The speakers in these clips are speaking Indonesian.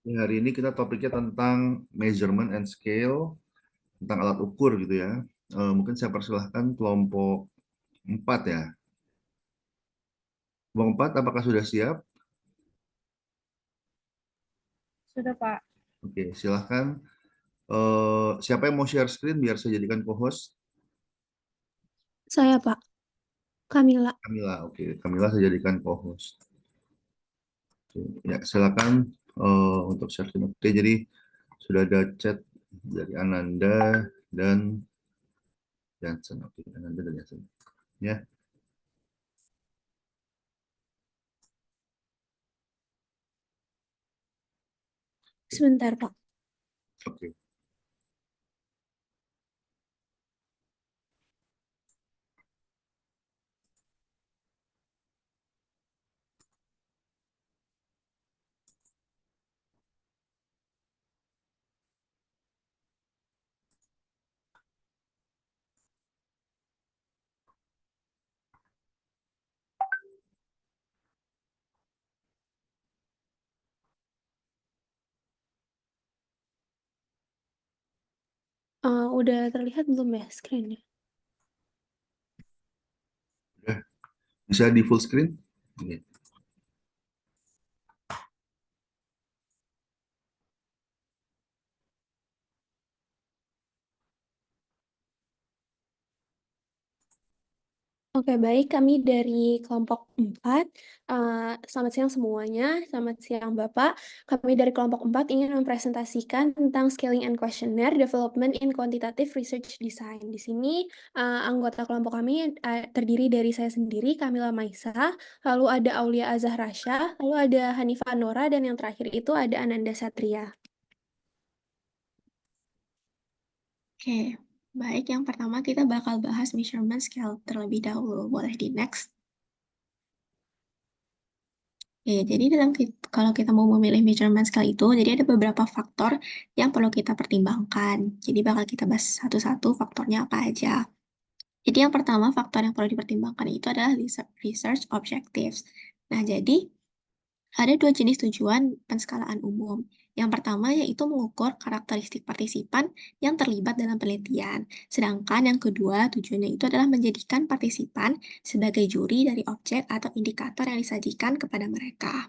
Ya, hari ini kita topiknya tentang measurement and scale, tentang alat ukur gitu ya. Mungkin saya persilahkan kelompok 4 ya. Kelompok 4, apakah sudah siap? Sudah, Pak. Oke, silahkan. Siapa yang mau share screen biar saya jadikan co-host? Saya, Pak. Kamila. Kamila, oke. Kamila saya jadikan co-host. Oke, ya, silakan untuk share screen. Oke, jadi sudah ada chat dari Ananda dan Jansen. Oke, Ananda dan Jansen. Ya, Sebentar, Pak. oke. Udah terlihat belum ya screen-nya? Udah. Bisa di full screen? Oke. Oke, baik. Kami dari kelompok 4. Selamat siang semuanya. Selamat siang, Bapak. Kami dari kelompok 4 ingin mempresentasikan tentang Scaling and Questionnaire Development in Quantitative Research Design. Di sini, anggota kelompok kami terdiri dari saya sendiri, Kamila Maisa, lalu ada Aulia Azharasya, lalu ada Hanifah Nora, dan yang terakhir itu ada Ananda Satria. Oke, baik. Yang pertama kita bakal bahas measurement scale terlebih dahulu. Boleh di next? Oke, jadi kalau kita mau memilih measurement scale itu, jadi ada beberapa faktor yang perlu kita pertimbangkan. Jadi bakal kita bahas satu-satu faktornya apa aja. Jadi yang pertama faktor yang perlu dipertimbangkan itu adalah research objectives. Nah, jadi ada dua jenis tujuan penskalaan umum. Yang pertama yaitu mengukur karakteristik partisipan yang terlibat dalam penelitian. Sedangkan yang kedua tujuannya itu adalah menjadikan partisipan sebagai juri dari objek atau indikator yang disajikan kepada mereka.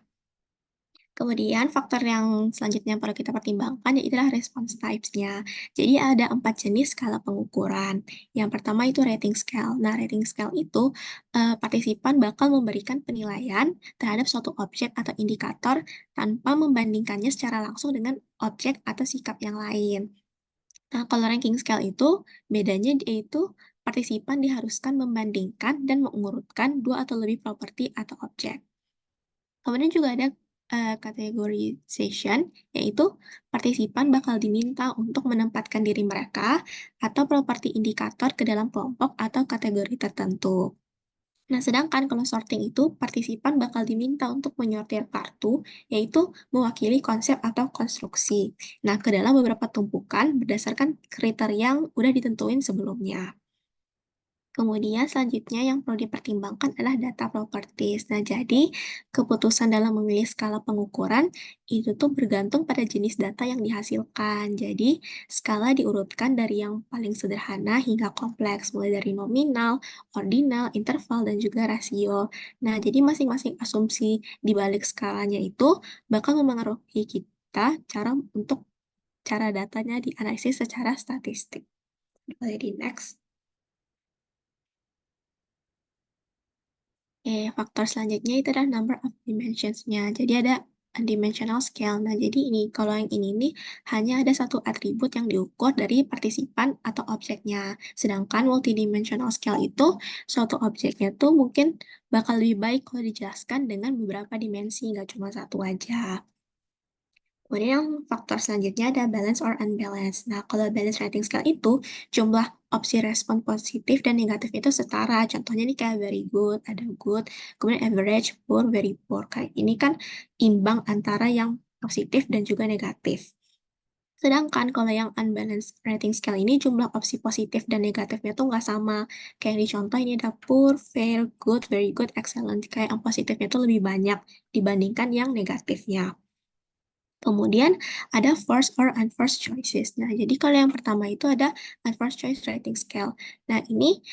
Kemudian faktor yang selanjutnya yang perlu kita pertimbangkan yaitu adalah response types-nya. Jadi ada 4 jenis skala pengukuran. Yang pertama itu rating scale. Nah, rating scale itu partisipan bakal memberikan penilaian terhadap suatu objek atau indikator tanpa membandingkannya secara langsung dengan objek atau sikap yang lain. Nah, kalau ranking scale itu bedanya yaitu partisipan diharuskan membandingkan dan mengurutkan dua atau lebih properti atau objek. Kemudian juga ada categorization, yaitu partisipan bakal diminta untuk menempatkan diri mereka atau properti indikator ke dalam kelompok atau kategori tertentu. Nah, sedangkan kalau sorting itu, partisipan bakal diminta untuk menyortir kartu, yaitu mewakili konsep atau konstruksi. Nah, ke dalam beberapa tumpukan berdasarkan kriteria yang udah ditentuin sebelumnya. Kemudian selanjutnya yang perlu dipertimbangkan adalah data properties. Nah, jadi keputusan dalam memilih skala pengukuran itu tuh bergantung pada jenis data yang dihasilkan. Jadi, skala diurutkan dari yang paling sederhana hingga kompleks, mulai dari nominal, ordinal, interval, dan juga rasio. Nah, jadi masing-masing asumsi di balik skalanya itu bakal memengaruhi kita untuk cara datanya dianalisis secara statistik. Boleh di next. Oke, faktor selanjutnya itu adalah number of dimensions-nya. Jadi ada dimensional scale. Nah, jadi ini, kalau yang ini nih, hanya ada satu atribut yang diukur dari partisipan atau objeknya. Sedangkan multidimensional scale itu, suatu objeknya tuh mungkin bakal lebih baik kalau dijelaskan dengan beberapa dimensi, nggak cuma satu aja. Kemudian yang faktor selanjutnya ada balance or unbalance. Nah, kalau balance rating scale itu jumlah opsi respon positif dan negatif itu setara. Contohnya nih kayak very good, ada good, kemudian average, poor, very poor. Kayak ini kan imbang antara yang positif dan juga negatif. Sedangkan kalau yang unbalanced rating scale ini jumlah opsi positif dan negatifnya tuh nggak sama. Kayak di contoh ini ada poor, fair, good, very good, excellent. Kayak yang positifnya tuh lebih banyak dibandingkan yang negatifnya. Kemudian ada forced or unforced choices. Nah, jadi kalau yang pertama itu ada unforced choice rating scale. Nah, ini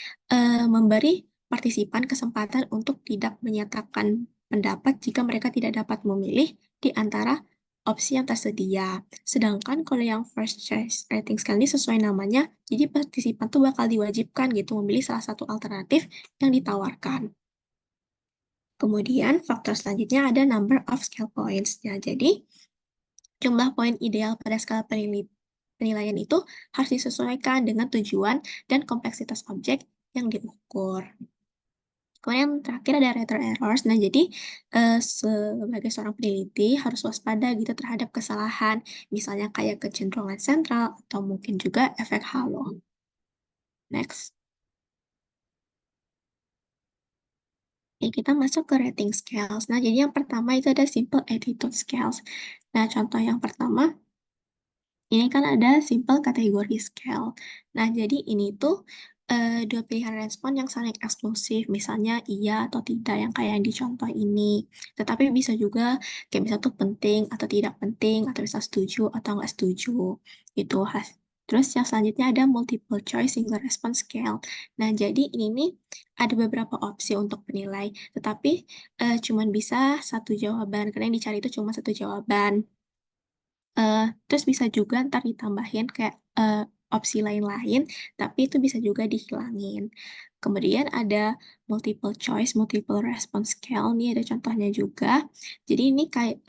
memberi partisipan kesempatan untuk tidak menyatakan pendapat jika mereka tidak dapat memilih di antara opsi yang tersedia. Sedangkan kalau yang first choice rating scale ini sesuai namanya, jadi partisipan tuh bakal diwajibkan gitu memilih salah satu alternatif yang ditawarkan. Kemudian faktor selanjutnya ada number of scale points. Nah, jadi jumlah poin ideal pada skala penilaian itu harus disesuaikan dengan tujuan dan kompleksitas objek yang diukur. Kemudian yang terakhir ada retro errors. Nah, jadi sebagai seorang peneliti harus waspada gitu terhadap kesalahan, misalnya kayak kecenderungan sentral atau mungkin juga efek halo. Next. Oke, kita masuk ke rating scales. Nah, jadi yang pertama itu ada simple attitude scales. Nah, contoh yang pertama ini kan ada simple kategori scale. Nah, jadi ini tuh dua pilihan respon yang saling eksklusif, misalnya iya atau tidak yang kayak yang di contoh ini. Tetapi bisa juga kayak bisa tuh penting atau tidak penting, atau bisa setuju atau nggak setuju. Gitu. Terus yang selanjutnya ada multiple choice single response scale. Nah, jadi ini nih ada beberapa opsi untuk penilai, tetapi cuman bisa satu jawaban, karena yang dicari itu cuma satu jawaban. Terus bisa juga ntar ditambahin kayak opsi lain-lain, tapi itu bisa juga dihilangin. Kemudian ada multiple choice, multiple response scale, ini ada contohnya juga. Jadi ini kayak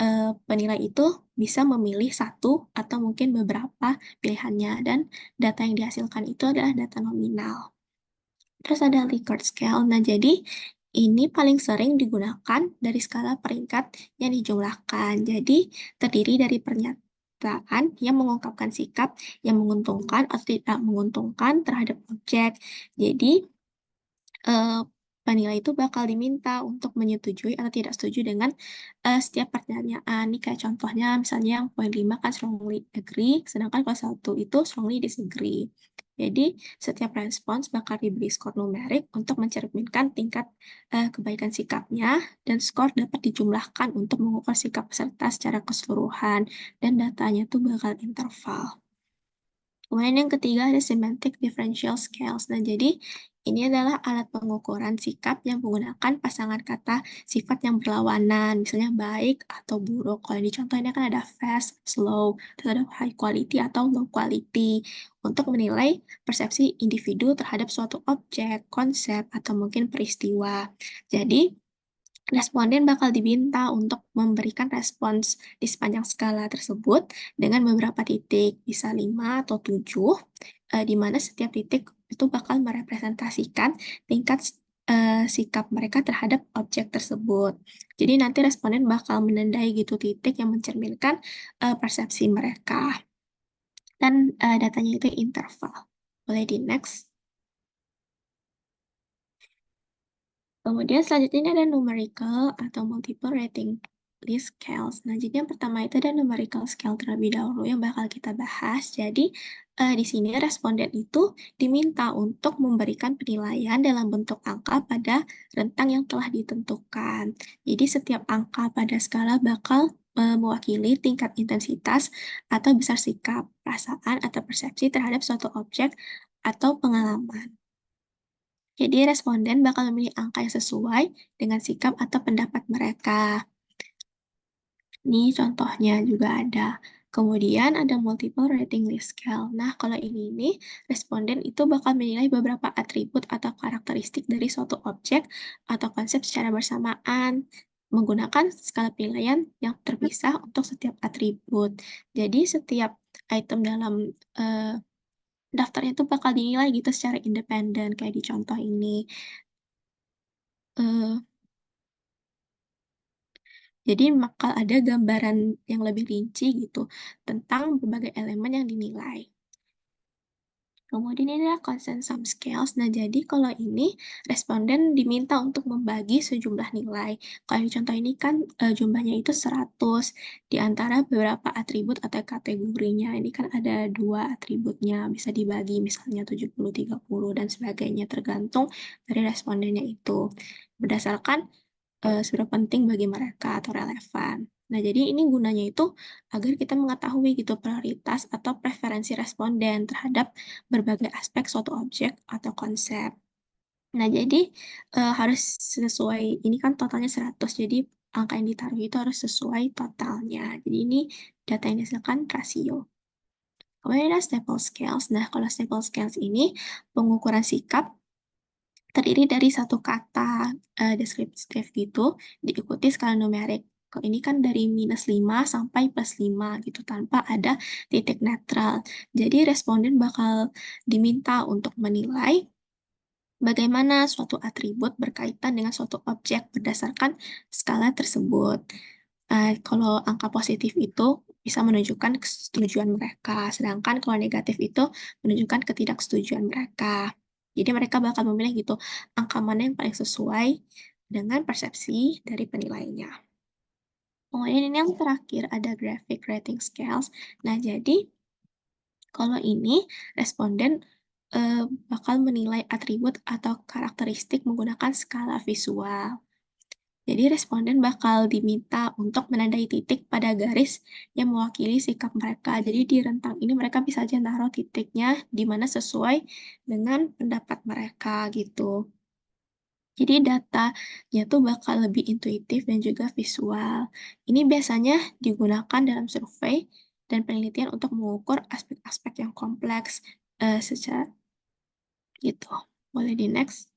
penilai itu bisa memilih satu atau mungkin beberapa pilihannya, dan data yang dihasilkan itu adalah data nominal. Terus ada Likert scale. Nah, jadi ini paling sering digunakan dari skala peringkat yang dijumlahkan. Jadi terdiri dari pernyataan yang mengungkapkan sikap yang menguntungkan atau tidak menguntungkan terhadap objek. Jadi eh, penilai itu bakal diminta untuk menyetujui atau tidak setuju dengan setiap pertanyaan. Ini kayak contohnya misalnya yang poin 5 kan strongly agree, sedangkan kalau satu itu strongly disagree. Jadi setiap respons bakal diberi skor numerik untuk mencerminkan tingkat kebaikan sikapnya, dan skor dapat dijumlahkan untuk mengukur sikap peserta secara keseluruhan, dan datanya tuh bakal interval. Kemudian yang ketiga ada semantic differential scales. Nah, jadi ini adalah alat pengukuran sikap yang menggunakan pasangan kata sifat yang berlawanan, misalnya baik atau buruk. Kalau di contoh ini kan ada fast, slow, terus ada high quality atau low quality, untuk menilai persepsi individu terhadap suatu objek, konsep, atau mungkin peristiwa. Jadi, responden bakal diminta untuk memberikan respons di sepanjang skala tersebut dengan beberapa titik, bisa 5 atau 7, di mana setiap titik itu bakal merepresentasikan tingkat sikap mereka terhadap objek tersebut. Jadi nanti responden bakal menandai gitu titik yang mencerminkan persepsi mereka. Dan datanya itu interval. Boleh di next. Kemudian selanjutnya ini ada numerical atau multiple rating list scales. Nah, jadi yang pertama itu ada numerical scale terlebih dahulu yang bakal kita bahas. Jadi, di sini responden itu diminta untuk memberikan penilaian dalam bentuk angka pada rentang yang telah ditentukan. Jadi, setiap angka pada skala bakal mewakili tingkat intensitas atau besar sikap, perasaan, atau persepsi terhadap suatu objek atau pengalaman. Jadi responden bakal memilih angka yang sesuai dengan sikap atau pendapat mereka. Ini contohnya juga ada. Kemudian ada multiple rating list scale. Nah, kalau ini nih, responden itu bakal menilai beberapa atribut atau karakteristik dari suatu objek atau konsep secara bersamaan, menggunakan skala penilaian yang terpisah untuk setiap atribut. Jadi, setiap item dalam daftarnya itu bakal dinilai gitu secara independen, kayak di contoh ini. Eh, Jadi bakal ada gambaran yang lebih rinci gitu tentang berbagai elemen yang dinilai. Kemudian ini adalah consent scales. Nah, jadi kalau ini responden diminta untuk membagi sejumlah nilai. Kalau di contoh ini kan jumlahnya itu 100 di antara beberapa atribut atau kategorinya. Ini kan ada dua atributnya, bisa dibagi misalnya 70, 30, dan sebagainya tergantung dari respondennya itu. Berdasarkan seberapa penting bagi mereka atau relevan. Nah, jadi ini gunanya itu agar kita mengetahui gitu prioritas atau preferensi responden terhadap berbagai aspek suatu objek atau konsep. Nah, jadi, harus sesuai ini kan totalnya 100, jadi angka yang ditaruh itu harus sesuai totalnya. Jadi ini data yang dihasilkan rasio. Kemudian ada staple scales. Nah, kalau staple scales ini pengukuran sikap terdiri dari satu kata, deskriptif gitu, diikuti skala numerik. Kalau ini kan dari -5 sampai +5 gitu, tanpa ada titik netral. Jadi responden bakal diminta untuk menilai bagaimana suatu atribut berkaitan dengan suatu objek berdasarkan skala tersebut. Kalau angka positif itu bisa menunjukkan kesetujuan mereka, sedangkan kalau negatif itu menunjukkan ketidaksetujuan mereka. Jadi mereka bakal memilih gitu, angka mana yang paling sesuai dengan persepsi dari penilainya. Kemudian ini yang terakhir ada graphic rating scales. Nah, jadi kalau ini responden bakal menilai atribut atau karakteristik menggunakan skala visual. Jadi responden bakal diminta untuk menandai titik pada garis yang mewakili sikap mereka. Jadi di rentang ini mereka bisa aja naruh titiknya di mana sesuai dengan pendapat mereka gitu. Jadi datanya tuh bakal lebih intuitif dan juga visual. Ini biasanya digunakan dalam survei dan penelitian untuk mengukur aspek-aspek yang kompleks secara gitu. Boleh di next.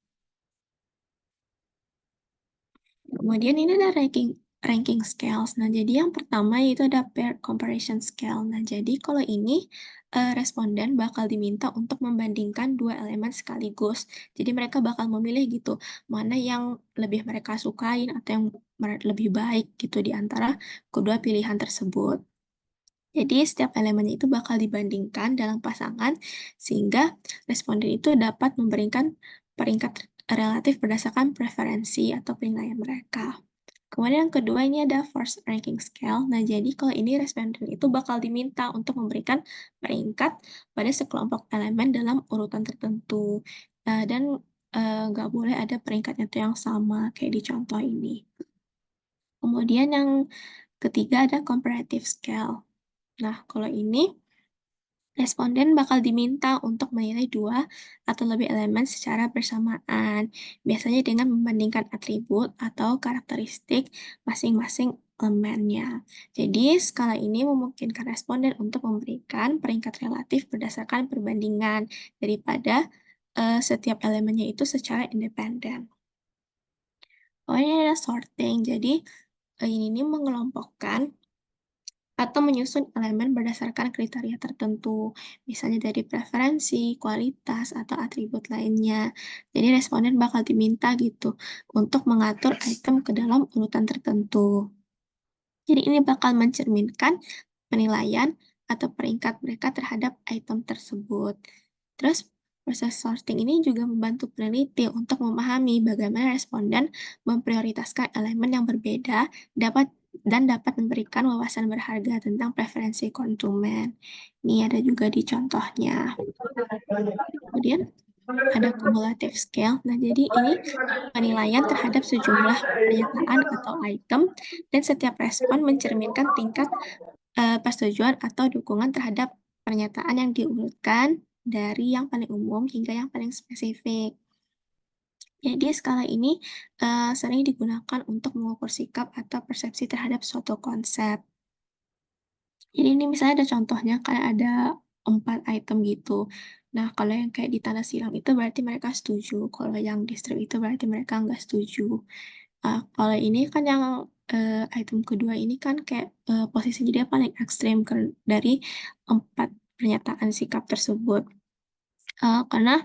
Kemudian ini ada ranking ranking scales. Nah, jadi yang pertama itu ada pair comparison scale. Nah, jadi kalau ini responden bakal diminta untuk membandingkan dua elemen sekaligus. Jadi mereka bakal memilih gitu, mana yang lebih mereka sukain atau yang lebih baik gitu di antara kedua pilihan tersebut. Jadi setiap elemennya itu bakal dibandingkan dalam pasangan sehingga responden itu dapat memberikan peringkat relatif berdasarkan preferensi atau penilaian mereka. Kemudian yang kedua ini ada force ranking scale. Nah, jadi kalau ini responden itu bakal diminta untuk memberikan peringkat pada sekelompok elemen dalam urutan tertentu. Dan nggak boleh ada peringkatnya tuh yang sama kayak di contoh ini. Kemudian yang ketiga ada comparative scale. Nah, kalau ini responden bakal diminta untuk menilai dua atau lebih elemen secara bersamaan, biasanya dengan membandingkan atribut atau karakteristik masing-masing elemennya. Jadi, skala ini memungkinkan responden untuk memberikan peringkat relatif berdasarkan perbandingan daripada setiap elemennya itu secara independen. Oh, ini ada sorting. Jadi, ini mengelompokkan atau menyusun elemen berdasarkan kriteria tertentu, misalnya dari preferensi, kualitas, atau atribut lainnya. Jadi responden bakal diminta gitu untuk mengatur item ke dalam urutan tertentu. Jadi ini bakal mencerminkan penilaian atau peringkat mereka terhadap item tersebut. Terus proses sorting ini juga membantu peneliti untuk memahami bagaimana responden memprioritaskan elemen yang berbeda dapat memberikan wawasan berharga tentang preferensi konsumen. Ini ada juga di contohnya. Kemudian ada cumulative scale. Nah, jadi ini penilaian terhadap sejumlah pernyataan atau item dan setiap respon mencerminkan tingkat persetujuan atau dukungan terhadap pernyataan yang diurutkan dari yang paling umum hingga yang paling spesifik. Jadi skala ini sering digunakan untuk mengukur sikap atau persepsi terhadap suatu konsep. Jadi ini misalnya ada contohnya kayak ada 4 item gitu. Nah, kalau yang kayak di tanda silang itu berarti mereka setuju. Kalau yang distrik itu berarti mereka nggak setuju. Kalau ini kan yang item kedua ini kan kayak posisi dia paling ekstrim dari 4 pernyataan sikap tersebut. Karena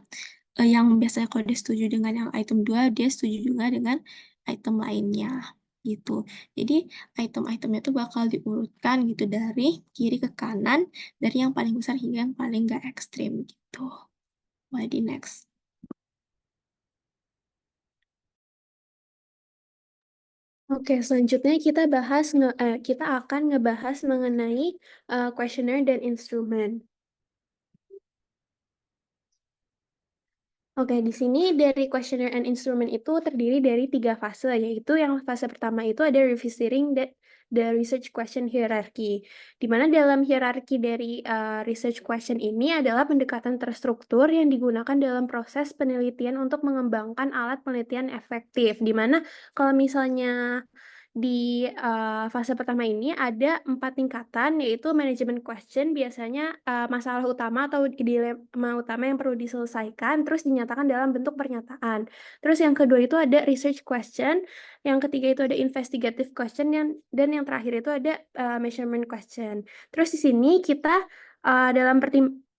yang biasanya kalau dia setuju dengan yang item 2, dia setuju juga dengan item lainnya, gitu. Jadi item-itemnya tuh bakal diurutkan gitu dari kiri ke kanan, dari yang paling besar hingga yang paling nggak ekstrim gitu. Boleh di next. Oke, selanjutnya kita akan ngebahas mengenai questionnaire dan instrumen. Oke, di sini dari questionnaire and instrument itu terdiri dari 3 fase, yaitu yang fase pertama itu ada revisiting the research question hierarchy. Di mana dalam hierarki dari research question ini adalah pendekatan terstruktur yang digunakan dalam proses penelitian untuk mengembangkan alat penelitian efektif. Di mana kalau misalnya di fase pertama ini ada 4 tingkatan, yaitu management question, biasanya masalah utama atau dilema utama yang perlu diselesaikan, terus dinyatakan dalam bentuk pernyataan. Terus yang kedua itu ada research question, yang ketiga itu ada investigative question, dan yang terakhir itu ada measurement question. Terus di sini kita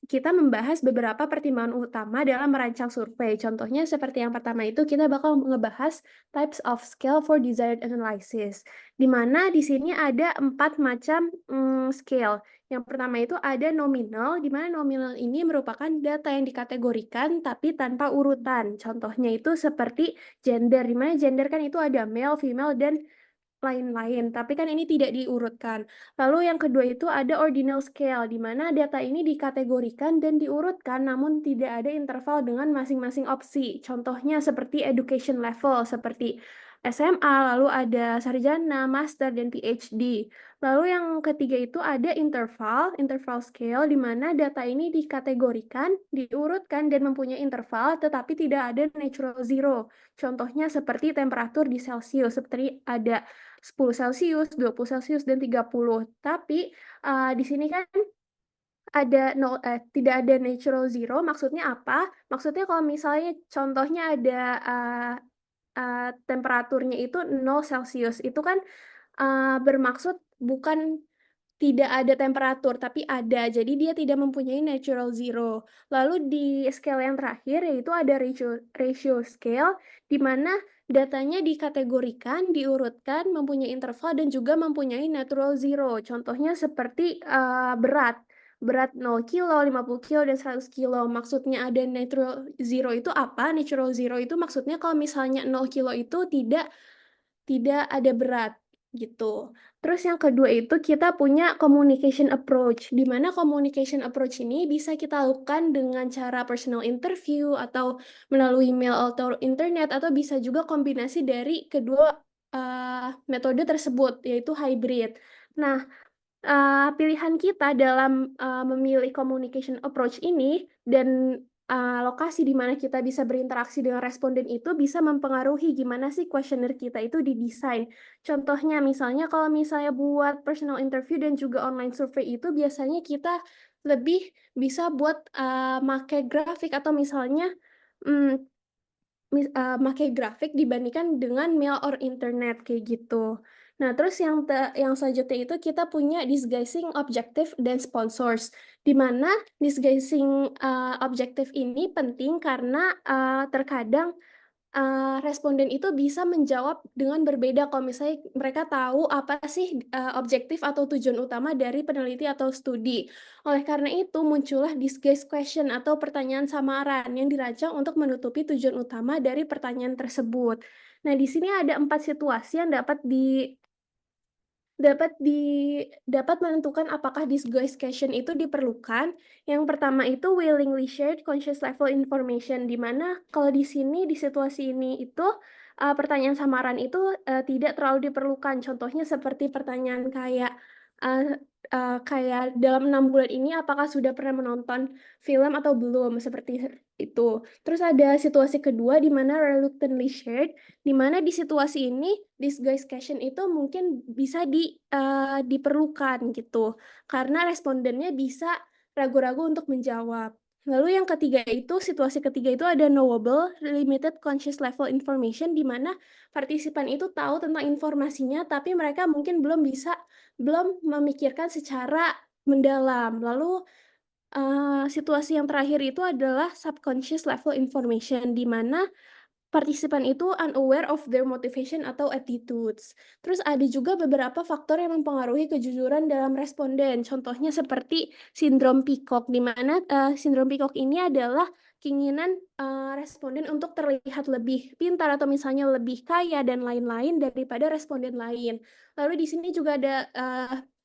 kita membahas beberapa pertimbangan utama dalam merancang survei. Contohnya seperti yang pertama itu kita bakal ngebahas types of scale for desired analysis, di mana di sini ada 4 macam scale. Yang pertama itu ada nominal, di mana nominal ini merupakan data yang dikategorikan tapi tanpa urutan. Contohnya itu seperti gender, di mana gender kan itu ada male, female, dan lain-lain, tapi kan ini tidak diurutkan. Lalu yang kedua itu ada ordinal scale, di mana data ini dikategorikan dan diurutkan, namun tidak ada interval dengan masing-masing opsi. Contohnya seperti education level, seperti SMA, lalu ada sarjana, master, dan PhD. Lalu yang ketiga itu ada interval scale, di mana data ini dikategorikan, diurutkan, dan mempunyai interval, tetapi tidak ada natural zero. Contohnya seperti temperatur di Celsius, seperti ada 10 Celsius, 20 Celsius, dan 30. Tapi di sini kan tidak ada natural zero, maksudnya apa? Maksudnya kalau misalnya contohnya ada temperaturnya itu 0 Celsius, itu kan bermaksud bukan tidak ada temperatur, tapi ada. Jadi dia tidak mempunyai natural zero. Lalu di scale yang terakhir, yaitu ada ratio scale, di mana datanya dikategorikan, diurutkan, mempunyai interval, dan juga mempunyai natural zero. Contohnya seperti berat 0 kilo, 50 kilo, dan 100 kilo. Maksudnya ada natural zero itu apa? Natural zero itu maksudnya kalau misalnya 0 kilo itu tidak ada berat gitu. Terus yang kedua itu kita punya communication approach, di mana communication approach ini bisa kita lakukan dengan cara personal interview atau melalui mail atau internet, atau bisa juga kombinasi dari kedua metode tersebut, yaitu hybrid. Nah, pilihan kita dalam memilih communication approach ini dan lokasi di mana kita bisa berinteraksi dengan responden itu bisa mempengaruhi gimana sih kuesioner kita itu didesain. Contohnya misalnya kalau misalnya buat personal interview dan juga online survey itu biasanya kita lebih bisa buat make grafik atau misalnya make grafik dibandingkan dengan mail or internet kayak gitu. Nah, terus yang selanjutnya itu kita punya disguising objective dan sponsors, di mana disguising objective ini penting karena terkadang responden itu bisa menjawab dengan berbeda kalau misalnya mereka tahu apa sih objektif atau tujuan utama dari peneliti atau studi. Oleh karena itu, muncullah disguise question atau pertanyaan samaran yang dirancang untuk menutupi tujuan utama dari pertanyaan tersebut. Nah, di sini ada 4 situasi yang dapat menentukan apakah disguise question itu diperlukan. Yang pertama itu willingly shared conscious level information, di mana kalau di sini di situasi ini itu pertanyaan samaran itu tidak terlalu diperlukan. Contohnya seperti pertanyaan kayak dalam 6 bulan ini apakah sudah pernah menonton film atau belum, seperti itu. Terus ada situasi kedua di mana reluctantly shared, di mana di situasi ini disguise question itu mungkin bisa diperlukan gitu, karena respondennya bisa ragu-ragu untuk menjawab. Lalu yang ketiga itu, situasi ketiga itu ada knowable limited conscious level information, di mana partisipan itu tahu tentang informasinya, tapi mereka mungkin belum memikirkan secara mendalam. Lalu situasi yang terakhir itu adalah subconscious level information, di mana partisipan itu unaware of their motivation atau attitudes. Terus ada juga beberapa faktor yang mempengaruhi kejujuran dalam responden. Contohnya seperti sindrom peacock, di mana sindrom peacock ini adalah keinginan responden untuk terlihat lebih pintar atau misalnya lebih kaya dan lain-lain daripada responden lain. Lalu di sini juga ada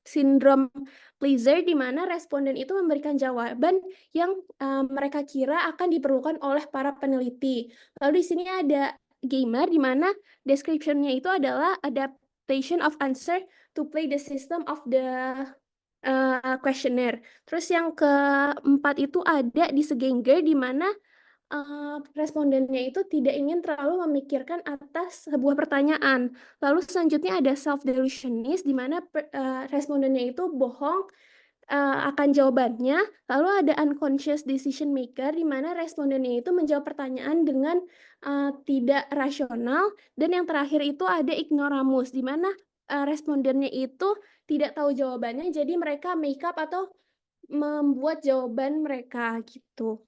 sindrom pleaser, di mana responden itu memberikan jawaban yang mereka kira akan diperlukan oleh para peneliti. Lalu di sini ada gamer, di mana description-nya itu adalah adaptation of answer to play the system of the questionnaire. Terus yang keempat itu ada disengage, di mana respondennya itu tidak ingin terlalu memikirkan atas sebuah pertanyaan. Lalu selanjutnya ada self-delusionist, di mana respondennya itu bohong akan jawabannya. Lalu ada unconscious decision maker, di mana respondennya itu menjawab pertanyaan dengan tidak rasional. Dan yang terakhir itu ada ignoramus, di mana respondennya itu tidak tahu jawabannya, jadi mereka make up atau membuat jawaban mereka gitu.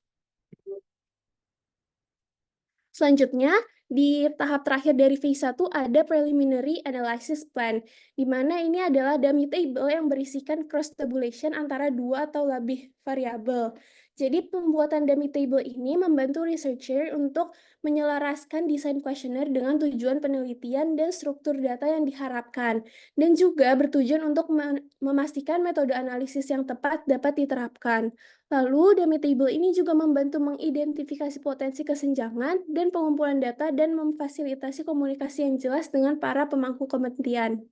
Selanjutnya, di tahap terakhir dari phase 1 ada preliminary analysis plan, di mana ini adalah dummy table yang berisikan cross tabulation antara 2 atau lebih variabel. Jadi pembuatan dummy table ini membantu researcher untuk menyelaraskan desain questionnaire dengan tujuan penelitian dan struktur data yang diharapkan, dan juga bertujuan untuk memastikan metode analisis yang tepat dapat diterapkan. Lalu, dummy table ini juga membantu mengidentifikasi potensi kesenjangan dan pengumpulan data dan memfasilitasi komunikasi yang jelas dengan para pemangku kepentingan.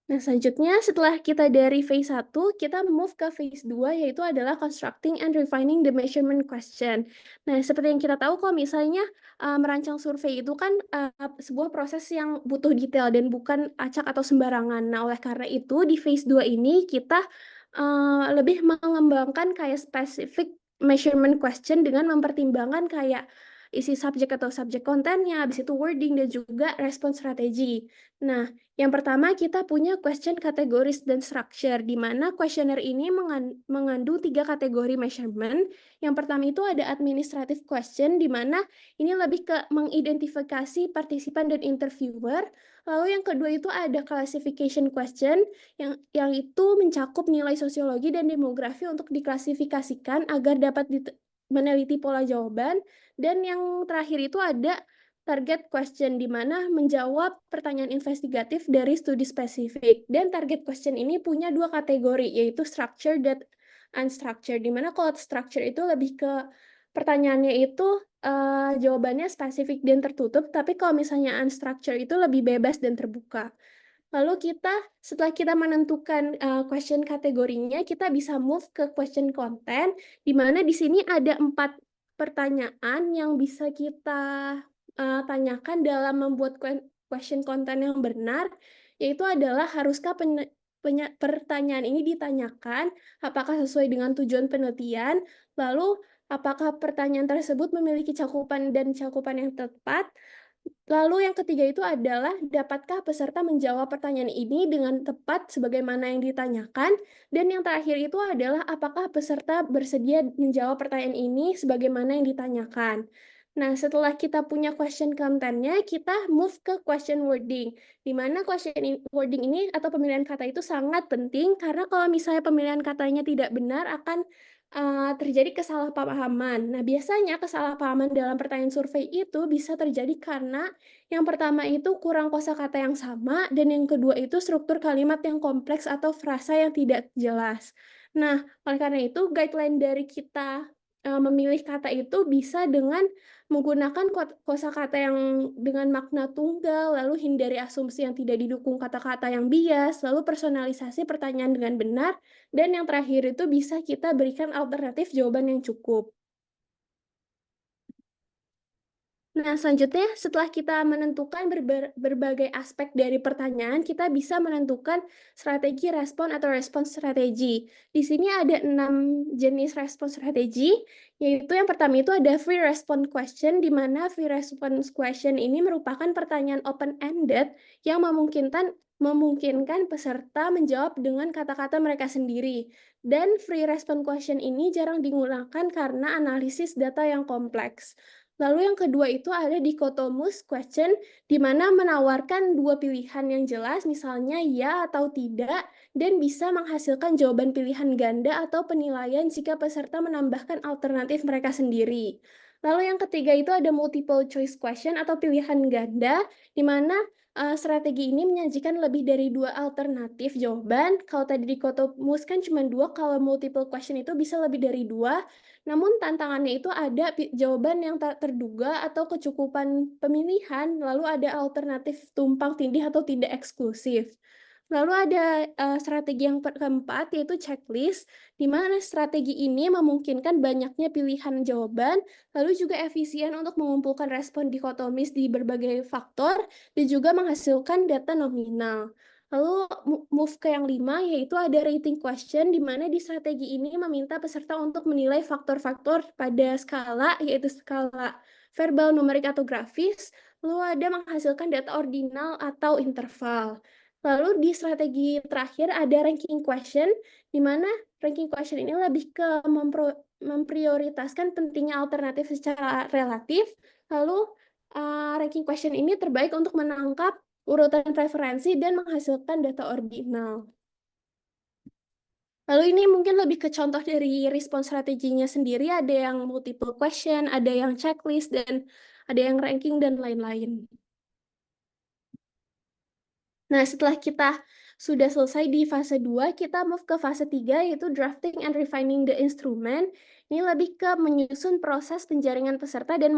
Nah, selanjutnya setelah kita dari phase 1, kita move ke phase 2, yaitu adalah constructing and refining the measurement question. Nah, seperti yang kita tahu, kalau misalnya merancang survei itu kan sebuah proses yang butuh detail dan bukan acak atau sembarangan. Nah, oleh karena itu, di phase 2 ini kita lebih mengembangkan kayak specific measurement question dengan mempertimbangkan kayak isi subjek atau subjek kontennya, habis itu wording, dan juga respon strategi. Nah, yang pertama kita punya question categories dan structure, di mana questionnaire ini mengandung 3 kategori measurement. Yang pertama itu ada administrative question, di mana ini lebih ke mengidentifikasi partisipan dan interviewer. Lalu yang kedua itu ada classification question, yang itu mencakup nilai sosiologi dan demografi untuk diklasifikasikan agar dapat meneliti pola jawaban. Dan yang terakhir itu ada target question, di mana menjawab pertanyaan investigatif dari studi spesifik. Dan target question ini punya 2 kategori, yaitu structured dan unstructured, di mana kalau structure itu lebih ke pertanyaannya itu jawabannya spesifik dan tertutup, tapi kalau misalnya unstructured itu lebih bebas dan terbuka. Lalu setelah kita menentukan question kategorinya, kita bisa move ke question content, di mana di sini ada 4 pertanyaan yang bisa kita tanyakan dalam membuat question content yang benar, yaitu adalah haruskah pertanyaan ini ditanyakan, apakah sesuai dengan tujuan penelitian, lalu apakah pertanyaan tersebut memiliki cakupan yang tepat. Lalu yang ketiga itu adalah, dapatkah peserta menjawab pertanyaan ini dengan tepat sebagaimana yang ditanyakan? Dan yang terakhir itu adalah, apakah peserta bersedia menjawab pertanyaan ini sebagaimana yang ditanyakan? Nah, setelah kita punya question content-nya, kita move ke question wording, di mana question wording ini atau pemilihan kata itu sangat penting, karena kalau misalnya pemilihan katanya tidak benar akan terjadi kesalahpahaman. Nah, biasanya kesalahpahaman dalam pertanyaan survei itu bisa terjadi karena yang pertama itu kurang kosakata yang sama, dan yang kedua itu struktur kalimat yang kompleks atau frasa yang tidak jelas. Nah, oleh karena itu guideline dari kita memilih kata itu bisa dengan menggunakan kosakata yang dengan makna tunggal, lalu hindari asumsi yang tidak didukung kata-kata yang bias, lalu personalisasi pertanyaan dengan benar, dan yang terakhir itu bisa kita berikan alternatif jawaban yang cukup. Nah, selanjutnya setelah kita menentukan berbagai aspek dari pertanyaan, kita bisa menentukan strategi respon atau respons strategi. Di sini ada 6 jenis respons strategi, yaitu yang pertama itu ada free response question, di mana free response question ini merupakan pertanyaan open-ended yang memungkinkan peserta menjawab dengan kata-kata mereka sendiri. Dan free response question ini jarang digunakan karena analisis data yang kompleks. Lalu yang kedua itu ada dichotomous question, di mana menawarkan 2 pilihan yang jelas, misalnya ya atau tidak, dan bisa menghasilkan jawaban pilihan ganda atau penilaian jika peserta menambahkan alternatif mereka sendiri. Lalu yang ketiga itu ada multiple choice question atau pilihan ganda, di mana strategi ini menyajikan lebih dari 2 alternatif jawaban. Kalau tadi di Kotomus kan cuma 2, kalau multiple question itu bisa lebih dari 2. Namun tantangannya itu ada jawaban yang tak terduga atau kecukupan pemilihan, lalu ada alternatif tumpang tindih atau tidak eksklusif. Lalu ada strategi yang keempat, yaitu checklist, di mana strategi ini memungkinkan banyaknya pilihan jawaban, lalu juga efisien untuk mengumpulkan respon dikotomis di berbagai faktor, dan juga menghasilkan data nominal. Lalu move ke yang 5, yaitu ada rating question, di mana di strategi ini meminta peserta untuk menilai faktor-faktor pada skala, yaitu skala verbal, numerik, atau grafis, lalu ada menghasilkan data ordinal atau interval. Lalu di strategi terakhir ada ranking question, di mana ranking question ini lebih ke memprioritaskan pentingnya alternatif secara relatif, lalu ranking question ini terbaik untuk menangkap urutan preferensi dan menghasilkan data ordinal. Lalu ini mungkin lebih ke contoh dari respons strateginya sendiri, ada yang multiple question, ada yang checklist, dan ada yang ranking, dan lain-lain. Nah, setelah kita sudah selesai di fase 2, kita move ke fase 3, yaitu drafting and refining the instrument. Ini lebih ke menyusun proses penjaringan peserta dan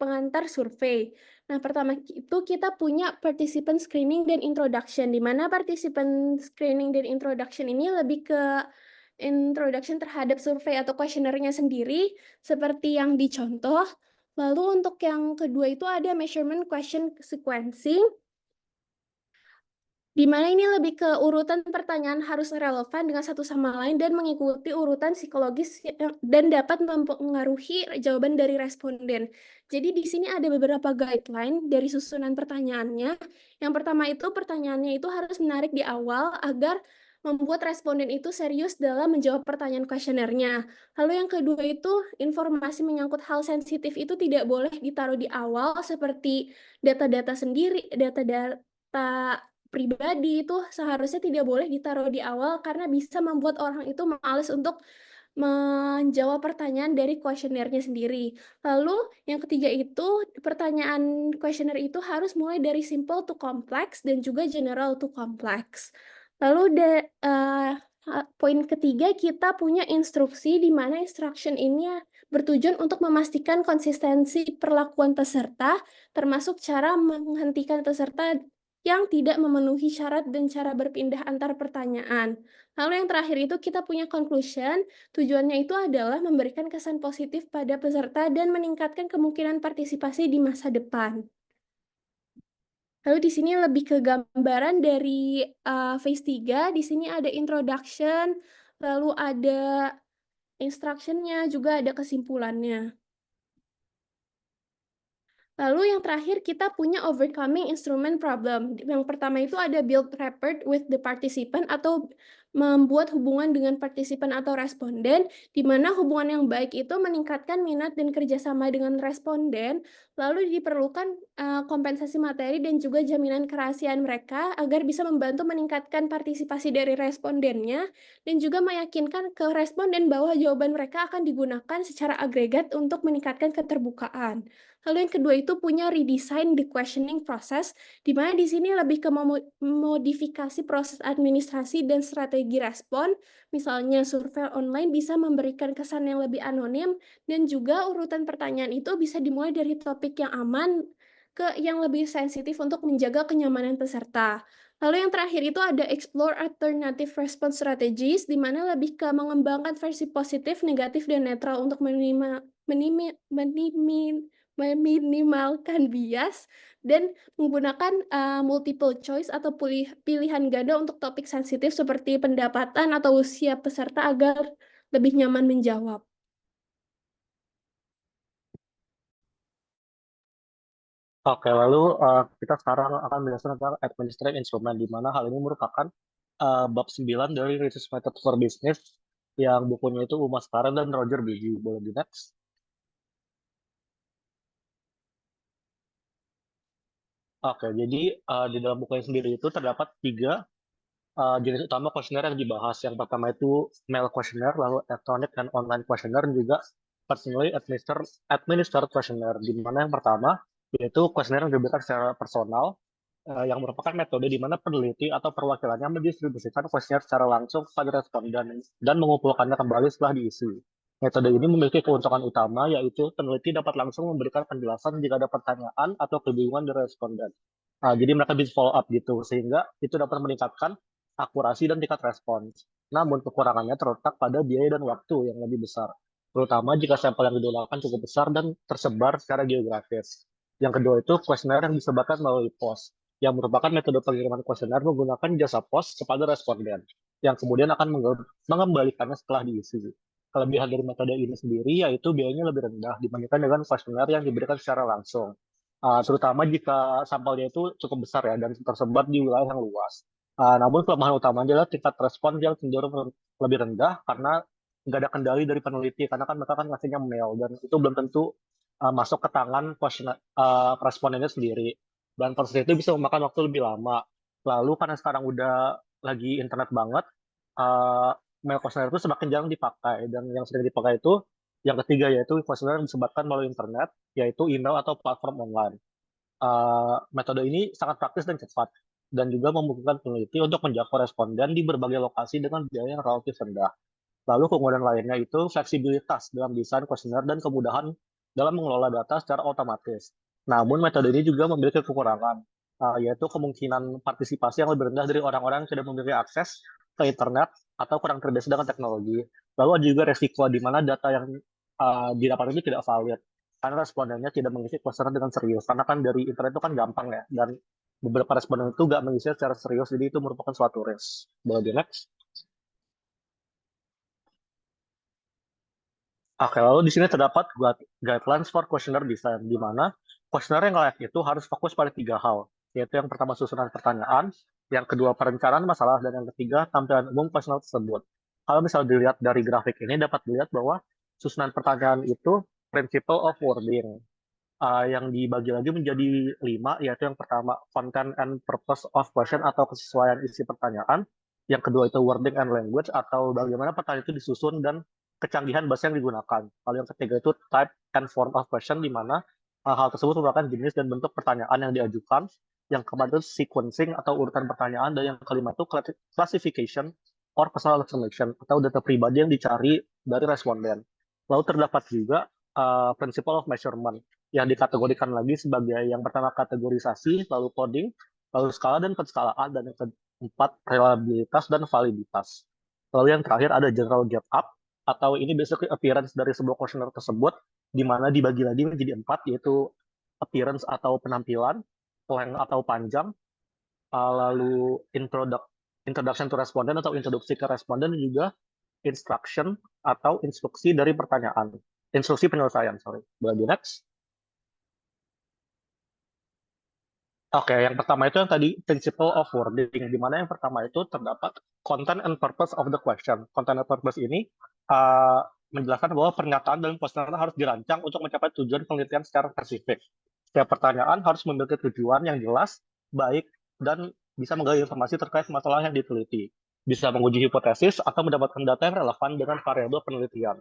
pengantar survei. Nah, pertama itu kita punya participant screening dan introduction, di mana participant screening dan introduction ini lebih ke introduction terhadap survei atau kuesionernya sendiri, seperti yang dicontoh. Lalu untuk yang kedua itu ada measurement question sequencing, di mana ini lebih ke urutan pertanyaan harus relevan dengan satu sama lain dan mengikuti urutan psikologis dan dapat mempengaruhi jawaban dari responden. Jadi di sini ada beberapa guideline dari susunan pertanyaannya. Yang pertama itu pertanyaannya itu harus menarik di awal agar membuat responden itu serius dalam menjawab pertanyaan kuesionernya. Lalu yang kedua itu informasi menyangkut hal sensitif itu tidak boleh ditaruh di awal seperti data-data sendiri, data-data pribadi itu seharusnya tidak boleh ditaruh di awal karena bisa membuat orang itu malas untuk menjawab pertanyaan dari kuesionernya sendiri. Lalu yang ketiga itu pertanyaan kuesioner itu harus mulai dari simple to complex dan juga general to complex. Lalu poin ketiga kita punya instruksi di mana instruction ini bertujuan untuk memastikan konsistensi perlakuan peserta termasuk cara menghentikan peserta yang tidak memenuhi syarat dan cara berpindah antar pertanyaan. Lalu yang terakhir itu kita punya conclusion, tujuannya itu adalah memberikan kesan positif pada peserta dan meningkatkan kemungkinan partisipasi di masa depan. Lalu di sini lebih ke gambaran dari phase 3, di sini ada introduction, lalu ada instruction-nya, juga ada kesimpulannya. Lalu yang terakhir kita punya overcoming instrument problem. Yang pertama itu ada build rapport with the participant atau membuat hubungan dengan partisipan atau responden, di mana hubungan yang baik itu meningkatkan minat dan kerjasama dengan responden, lalu diperlukan kompensasi materi dan juga jaminan kerahasiaan mereka agar bisa membantu meningkatkan partisipasi dari respondennya, dan juga meyakinkan ke responden bahwa jawaban mereka akan digunakan secara agregat untuk meningkatkan keterbukaan. Lalu yang kedua itu punya redesign the questioning process, di mana di sini lebih ke modifikasi proses administrasi dan strategi respon. Misalnya survei online bisa memberikan kesan yang lebih anonim, dan juga urutan pertanyaan itu bisa dimulai dari topik yang aman ke yang lebih sensitif untuk menjaga kenyamanan peserta. Lalu yang terakhir itu ada explore alternative response strategies, di mana lebih ke mengembangkan versi positif, negatif, dan netral untuk meminimalkan bias dan menggunakan multiple choice atau pilihan ganda untuk topik sensitif seperti pendapatan atau usia peserta agar lebih nyaman menjawab. Oke, lalu kita sekarang akan belajar tentang administrative instrument, di mana hal ini merupakan bab 9 dari Research Method for Business yang bukunya itu Uma Sparrow dan Roger Beatty. Boleh di next? Oke, jadi di dalam bukunya sendiri itu terdapat 3 jenis utama kuesioner yang dibahas. Yang pertama itu mail questionnaire, lalu electronic dan online questionnaire, dan juga personally administered questionnaire. Di mana yang pertama yaitu kuesioner yang diberikan secara personal, yang merupakan metode di mana peneliti atau perwakilannya mendistribusikan kuesioner secara langsung kepada responden dan mengumpulkannya kembali setelah diisi. Metode ini memiliki keuntungan utama, yaitu peneliti dapat langsung memberikan penjelasan jika ada pertanyaan atau kebingungan dari responden. Jadi mereka bisa follow up gitu, sehingga itu dapat meningkatkan akurasi dan tingkat respons. Namun kekurangannya terletak pada biaya dan waktu yang lebih besar, terutama jika sampel yang digunakan cukup besar dan tersebar secara geografis. Yang kedua itu kuesioner yang disebarkan melalui pos, yang merupakan metode pengiriman kuesioner menggunakan jasa pos kepada responden, yang kemudian akan mengembalikannya setelah diisi. Kelebihan dari metode ini sendiri yaitu biayanya lebih rendah dibandingkan dengan kuesioner yang diberikan secara langsung, terutama jika sampelnya itu cukup besar ya dan tersebar di wilayah yang luas. Namun kelemahan utamanya adalah tingkat respon yang cenderung lebih rendah karena nggak ada kendali dari peneliti, karena kan mereka kan ngasihnya mail dan itu belum tentu masuk ke tangan respondennya sendiri. Dan proses itu bisa memakan waktu lebih lama. Lalu karena sekarang udah lagi internet banget, mail questionnaire itu semakin jarang dipakai, dan yang sering dipakai itu yang ketiga, yaitu questionnaire yang disebarkan melalui internet, yaitu email atau platform online. Metode ini sangat praktis dan cepat, dan juga memungkinkan peneliti untuk menjangkau responden di berbagai lokasi dengan biaya yang relatif rendah. Lalu keunggulan lainnya itu fleksibilitas dalam desain kuesioner dan kemudahan dalam mengelola data secara otomatis. Namun metode ini juga memiliki kekurangan, yaitu kemungkinan partisipasi yang lebih rendah dari orang-orang yang tidak memiliki akses ke internet atau kurang terbiasa dengan teknologi. Lalu ada juga resiko di mana data yang didapat itu tidak valid, karena respondennya tidak mengisi kuesioner dengan serius. Karena kan dari internet itu kan gampang ya, dan beberapa responden itu nggak mengisi secara serius, jadi itu merupakan suatu risk. Boleh di next? Oke, lalu di sini terdapat guidelines for questionnaire design, di mana questionnaire yang layak itu harus fokus pada 3 hal, yaitu yang pertama susunan pertanyaan, yang kedua perencanaan masalah, dan yang ketiga tampilan umum questionnaire tersebut. Kalau misalnya dilihat dari grafik ini, dapat dilihat bahwa susunan pertanyaan itu principle of wording, yang dibagi lagi menjadi 5, yaitu yang pertama content and purpose of question atau kesesuaian isi pertanyaan, yang kedua itu wording and language atau bagaimana pertanyaan itu disusun dan kecanggihan bahasa yang digunakan. Lalu yang ketiga itu type and form of question, di mana hal tersebut merupakan jenis dan bentuk pertanyaan yang diajukan. Yang keempat itu sequencing atau urutan pertanyaan, dan yang kelima itu classification or personal information atau data pribadi yang dicari dari responden. Lalu terdapat juga principle of measurement yang dikategorikan lagi sebagai yang pertama kategorisasi, lalu coding, lalu skala dan penskalaan, dan yang keempat reliabilitas dan validitas. Lalu yang terakhir ada general get up, atau ini basically appearance dari sebuah questionnaire tersebut, di mana dibagi lagi menjadi 4, yaitu appearance atau penampilan, length atau panjang, lalu introduction to respondent atau introduksi ke responden, dan juga instruction atau instruksi dari pertanyaan. Instruksi penyelesaian, sorry. Boleh di next? Oke, yang pertama itu yang tadi principle of wording, di mana yang pertama itu terdapat content and purpose of the question. Content and purpose ini menjelaskan bahwa pernyataan dalam questionnaire harus dirancang untuk mencapai tujuan penelitian secara spesifik. Setiap pertanyaan harus memiliki tujuan yang jelas, baik, dan bisa menggali informasi terkait masalah yang diteliti. Bisa menguji hipotesis atau mendapatkan data yang relevan dengan variabel penelitian.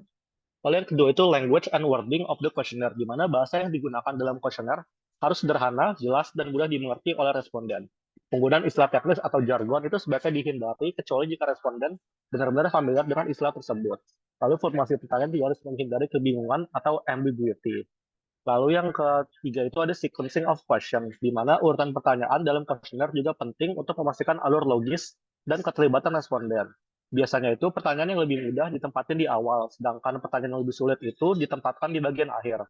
Lalu yang kedua itu language and wording of the questionnaire, di mana bahasa yang digunakan dalam questionnaire harus sederhana, jelas, dan mudah dimengerti oleh responden. Penggunaan istilah teknis atau jargon itu sebaiknya dihindari, kecuali jika responden benar-benar familiar dengan istilah tersebut. Lalu formasi pertanyaan juga harus menghindari kebingungan atau ambiguity. Lalu yang ketiga itu ada sequencing of questions, di mana urutan pertanyaan dalam questionnaire juga penting untuk memastikan alur logis dan keterlibatan responden. Biasanya itu pertanyaan yang lebih mudah ditempatin di awal, sedangkan pertanyaan yang lebih sulit itu ditempatkan di bagian akhir.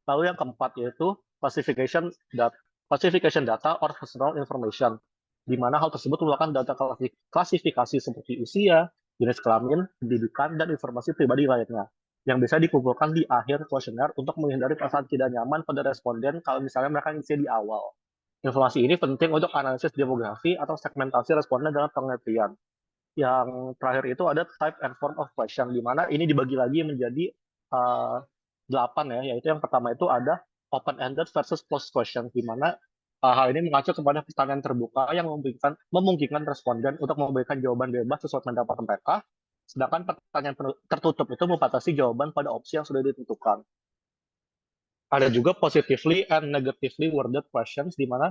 Lalu yang keempat yaitu classification data or personal information, di mana hal tersebut merupakan data klasifikasi seperti usia, jenis kelamin, pendidikan, dan informasi pribadi lainnya, yang bisa dikumpulkan di akhir kuesioner untuk menghindari perasaan tidak nyaman pada responden kalau misalnya mereka ngisi di awal. Informasi ini penting untuk analisis demografi atau segmentasi responden dalam penelitian. Yang terakhir itu ada type and form of question, di mana ini dibagi lagi menjadi 8 ya, yaitu yang pertama itu ada open-ended versus closed question, di mana hal ini mengacu kepada pertanyaan terbuka yang memungkinkan responden untuk memberikan jawaban bebas sesuai pendapat mereka, sedangkan pertanyaan tertutup itu membatasi jawaban pada opsi yang sudah ditentukan. Ada juga positively and negatively worded questions, di mana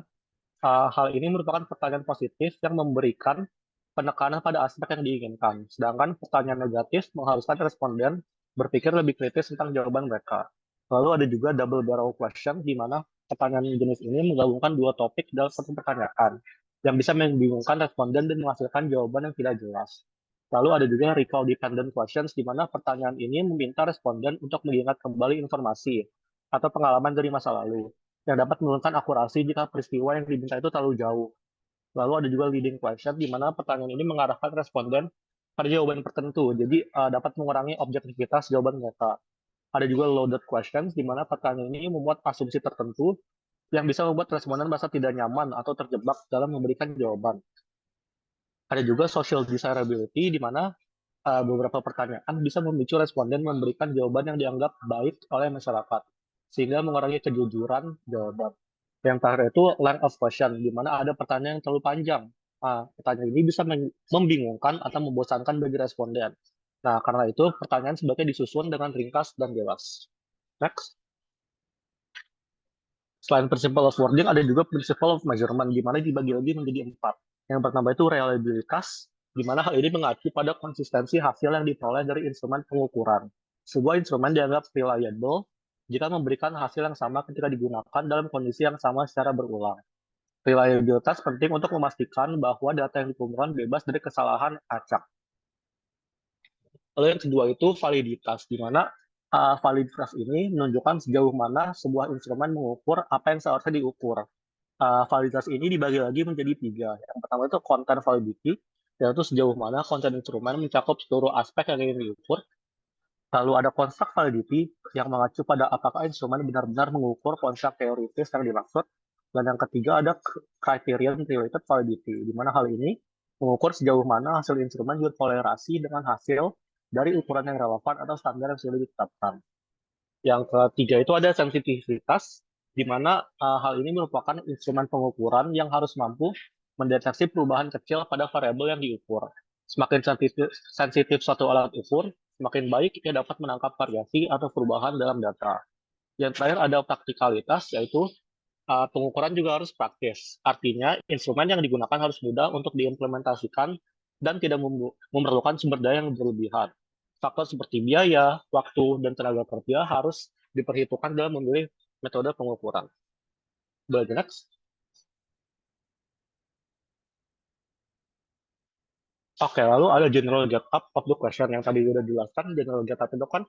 hal ini merupakan pertanyaan positif yang memberikan penekanan pada aspek yang diinginkan. Sedangkan pertanyaan negatif mengharuskan responden berpikir lebih kritis tentang jawaban mereka. Lalu ada juga double barrel question, di mana pertanyaan jenis ini menggabungkan dua topik dalam satu pertanyaan, yang bisa membingungkan responden dan menghasilkan jawaban yang tidak jelas. Lalu ada juga recall dependent questions, di mana pertanyaan ini meminta responden untuk mengingat kembali informasi atau pengalaman dari masa lalu, yang dapat menurunkan akurasi jika peristiwa yang diminta itu terlalu jauh. Lalu ada juga leading question, di mana pertanyaan ini mengarahkan responden pada jawaban tertentu, jadi dapat mengurangi objektivitas jawaban mereka. Ada juga loaded questions, di mana pertanyaan ini membuat asumsi tertentu yang bisa membuat responden merasa tidak nyaman atau terjebak dalam memberikan jawaban. Ada juga social desirability, di mana beberapa pertanyaan bisa memicu responden memberikan jawaban yang dianggap baik oleh masyarakat, sehingga mengurangi kejujuran jawaban. Yang terakhir itu length of question, di mana ada pertanyaan yang terlalu panjang. Pertanyaan ini bisa membingungkan atau membosankan bagi responden. Nah, karena itu pertanyaan sebaiknya disusun dengan ringkas dan jelas. Next. Selain principle of wording, ada juga principle of measurement, di mana dibagi lagi menjadi 4. Yang pertama itu reliabilitas, di mana hal ini mengacu pada konsistensi hasil yang diperoleh dari instrumen pengukuran. Sebuah instrumen dianggap reliable jika memberikan hasil yang sama ketika digunakan dalam kondisi yang sama secara berulang. Reliabilitas penting untuk memastikan bahwa data yang dikumpulkan bebas dari kesalahan acak. Lalu yang kedua itu validitas, di mana validitas ini menunjukkan sejauh mana sebuah instrumen mengukur apa yang seharusnya diukur. Validitas ini dibagi lagi menjadi 3. Yang pertama itu content validity, yaitu sejauh mana konten instrumen mencakup seluruh aspek yang ingin diukur. Lalu ada construct validity yang mengacu pada apakah instrumen benar-benar mengukur konsep teoritis yang dimaksud. Dan yang ketiga ada criterion related validity, di mana hal ini mengukur sejauh mana hasil instrumen berkolerasi dengan hasil dari ukuran yang relevan atau standar yang sudah ditetapkan. Yang ketiga itu ada sensitivitas, di mana hal ini merupakan instrumen pengukuran yang harus mampu mendeteksi perubahan kecil pada variabel yang diukur. Semakin sensitif suatu alat ukur, semakin baik ia dapat menangkap variasi atau perubahan dalam data. Yang terakhir ada praktikalitas, yaitu pengukuran juga harus praktis. Artinya, instrumen yang digunakan harus mudah untuk diimplementasikan dan tidak memerlukan sumber daya yang berlebihan. Faktor seperti biaya, waktu, dan tenaga kerja harus diperhitungkan dalam memilih metode pengukuran. Boleh next? Oke, lalu ada general get up of the question yang tadi sudah dijelaskan. General get up itu kan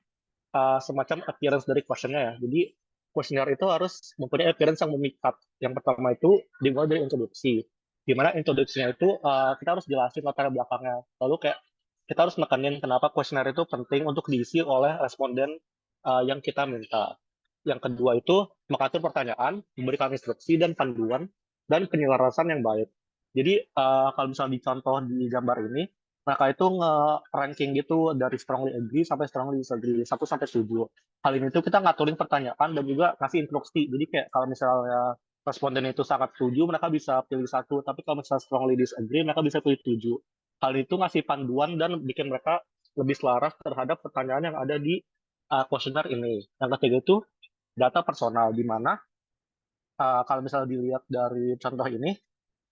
semacam appearance dari questionnya ya. Jadi kuesioner itu harus mempunyai appearance yang memikat. Yang pertama itu dimulai dari introduksi. Di mana introduksinya itu kita harus jelasin latar belakangnya. Lalu kayak kita harus menekankan kenapa kuesioner itu penting untuk diisi oleh responden yang kita minta. Yang kedua itu mengatur pertanyaan, memberikan instruksi dan panduan, dan penyelarasan yang baik. Jadi kalau misalnya dicontoh di gambar ini, mereka itu nge-ranking gitu dari strongly agree sampai strongly disagree, 1 sampai 7. Hal ini tuh kita ngaturin pertanyaan dan juga kasih instruksi. Jadi kayak kalau misalnya responden itu sangat setuju, mereka bisa pilih 1. Tapi kalau misalnya strongly disagree, mereka bisa pilih 7. Hal itu ngasih panduan dan bikin mereka lebih selaras terhadap pertanyaan yang ada di kuesioner ini. Yang ketiga itu data personal, di mana kalau misalnya dilihat dari contoh ini,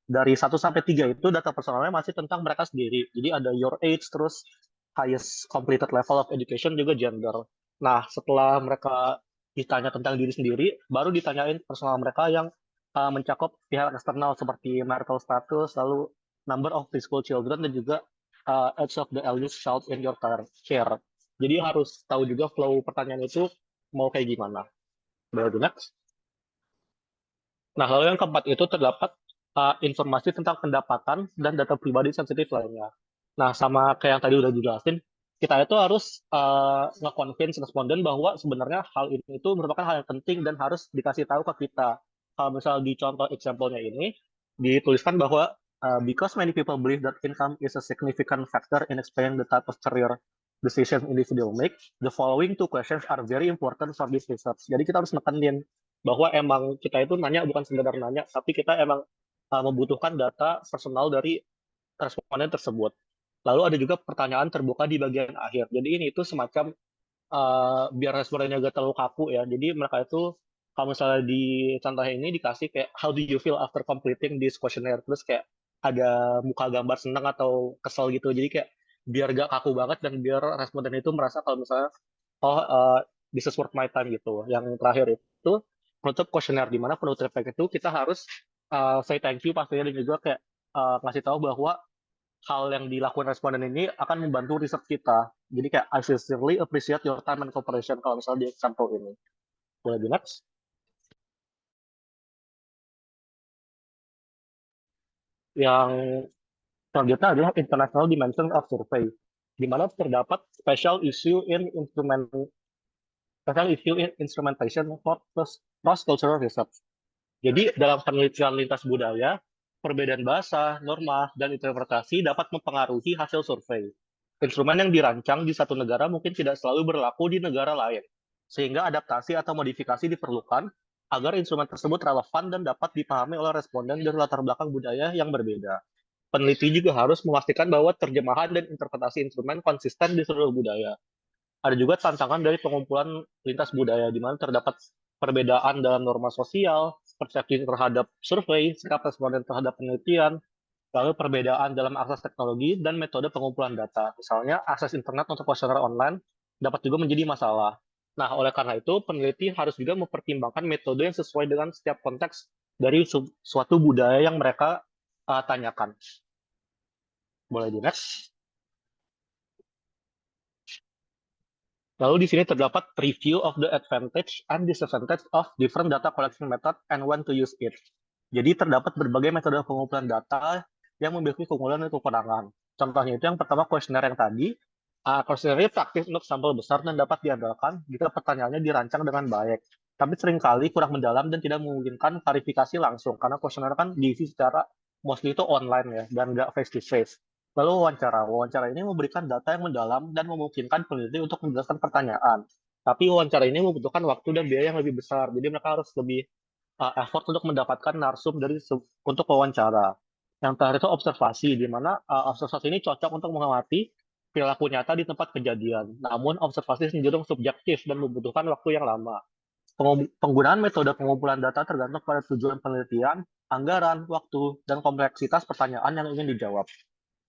dari 1 sampai 3 itu data personalnya masih tentang mereka sendiri. Jadi ada your age, terus highest completed level of education, juga gender. Nah, setelah mereka ditanya tentang diri sendiri, baru ditanyain personal mereka yang mencakup pihak eksternal seperti marital status, lalu number of preschool children, dan juga age of the eldest child in your care. Jadi harus tahu juga flow pertanyaan itu mau kayak gimana. Baru next. Nah, lalu yang keempat itu terdapat informasi tentang pendapatan dan data pribadi sensitif lainnya. Nah, sama kayak yang tadi udah dijelasin, kita itu harus nge-convince responden bahwa sebenarnya hal ini itu merupakan hal yang penting dan harus dikasih tahu ke kita. Kalau misalnya di contoh example-nya ini, dituliskan bahwa because many people believe that income is a significant factor in explaining the type of career decision individual make, the following 2 questions are very important for this research. Jadi kita harus nekenin bahwa emang kita itu nanya bukan sekedar nanya, tapi kita emang membutuhkan data personal dari responden tersebut. Lalu ada juga pertanyaan terbuka di bagian akhir. Jadi ini itu semacam biar respondennya gak terlalu kaku ya. Jadi mereka itu Kalau misalnya di contohnya ini dikasih kayak how do you feel after completing this questionnaire, terus kayak ada muka gambar senang atau kesel gitu. Jadi kayak biar gak kaku banget dan biar responden itu merasa kalau misalnya oh this is worth my time gitu. Yang terakhir itu penutup questionnaire, di mana penutup itu kita harus say thank you pastinya, dan juga kayak ngasih tahu bahwa hal yang dilakukan responden ini akan membantu riset kita. Jadi kayak I sincerely appreciate your time and cooperation kalau misalnya di example ini. Boleh di next? Yang selanjutnya adalah international dimension of survey, di mana terdapat special issue in instrumentation for cross-cultural research. Jadi dalam penelitian lintas budaya, perbedaan bahasa, norma, dan interpretasi dapat mempengaruhi hasil survei. Instrumen yang dirancang di satu negara mungkin tidak selalu berlaku di negara lain, sehingga adaptasi atau modifikasi diperlukan agar instrumen tersebut relevan dan dapat dipahami oleh responden dari latar belakang budaya yang berbeda. Peneliti juga harus memastikan bahwa terjemahan dan interpretasi instrumen konsisten di seluruh budaya. Ada juga tantangan dari pengumpulan lintas budaya, di mana terdapat perbedaan dalam norma sosial, persepsi terhadap survei, sikap responden terhadap penelitian, lalu perbedaan dalam akses teknologi dan metode pengumpulan data. Misalnya, akses internet untuk kuesioner online dapat juga menjadi masalah. Nah, oleh karena itu, peneliti harus juga mempertimbangkan metode yang sesuai dengan setiap konteks dari suatu budaya yang mereka tanyakan. Boleh di next. Lalu di sini terdapat review of the advantage and disadvantage of different data collection method and when to use it. Jadi terdapat berbagai metode pengumpulan data yang memiliki keunggulan dan kekurangan. Contohnya itu yang pertama kuesioner yang tadi. Kuesioner ini praktis untuk sampel besar dan dapat diandalkan jika pertanyaannya dirancang dengan baik. Tapi seringkali kurang mendalam dan tidak memungkinkan verifikasi langsung, karena kuesioner kan diisi secara mostly itu online ya, dan nggak face to face. Lalu wawancara. Wawancara ini memberikan data yang mendalam dan memungkinkan peneliti untuk menjelaskan pertanyaan. Tapi wawancara ini membutuhkan waktu dan biaya yang lebih besar. Jadi mereka harus lebih effort untuk mendapatkan narsum untuk wawancara. Yang terakhir itu observasi, di mana observasi ini cocok untuk mengamati perilaku nyata di tempat kejadian. Namun observasi cenderung subjektif dan membutuhkan waktu yang lama. Penggunaan metode pengumpulan data tergantung pada tujuan penelitian, anggaran, waktu, dan kompleksitas pertanyaan yang ingin dijawab.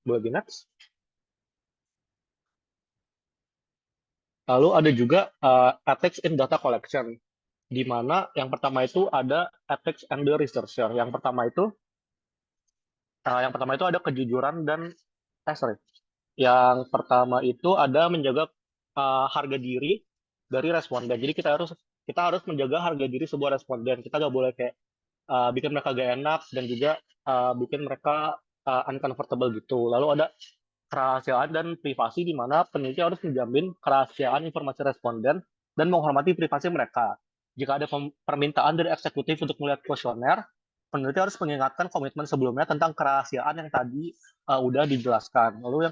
Boleh di next. Lalu ada juga ethics in data collection, di mana yang pertama itu ada ethics and the researcher. Yang pertama itu ada kejujuran dan Yang pertama itu ada menjaga harga diri dari responden. Jadi kita harus menjaga harga diri sebuah responden. Kita nggak boleh kayak bikin mereka gak enak dan juga bikin mereka uncomfortable gitu. Lalu ada kerahasiaan dan privasi, di mana peneliti harus menjamin kerahasiaan informasi responden dan menghormati privasi mereka. Jika ada permintaan dari eksekutif untuk melihat kuesioner, peneliti harus mengingatkan komitmen sebelumnya tentang kerahasiaan yang tadi udah dijelaskan. Lalu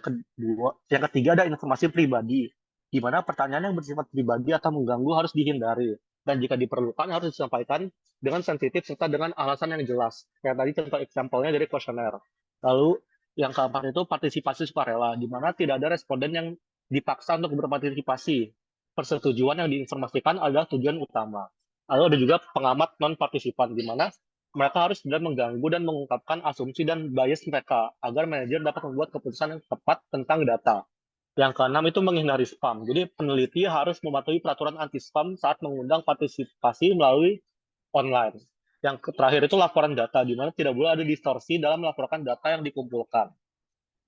yang ketiga ada informasi pribadi, di mana pertanyaan yang bersifat pribadi atau mengganggu harus dihindari. Dan jika diperlukan harus disampaikan dengan sensitif serta dengan alasan yang jelas. Kayak tadi contoh example-nya dari kuesioner. Lalu yang keempat itu partisipasi sukarela, di mana tidak ada responden yang dipaksa untuk berpartisipasi. Persetujuan yang diinformasikan adalah tujuan utama. Lalu ada juga pengamat non-partisipan, di mana mereka harus tidak mengganggu dan mengungkapkan asumsi dan bias mereka, agar manajer dapat membuat keputusan yang tepat tentang data. Yang keenam itu menghindari spam. Jadi peneliti harus mematuhi peraturan anti-spam saat mengundang partisipasi melalui online. Yang terakhir itu laporan data, di mana tidak boleh ada distorsi dalam melaporkan data yang dikumpulkan.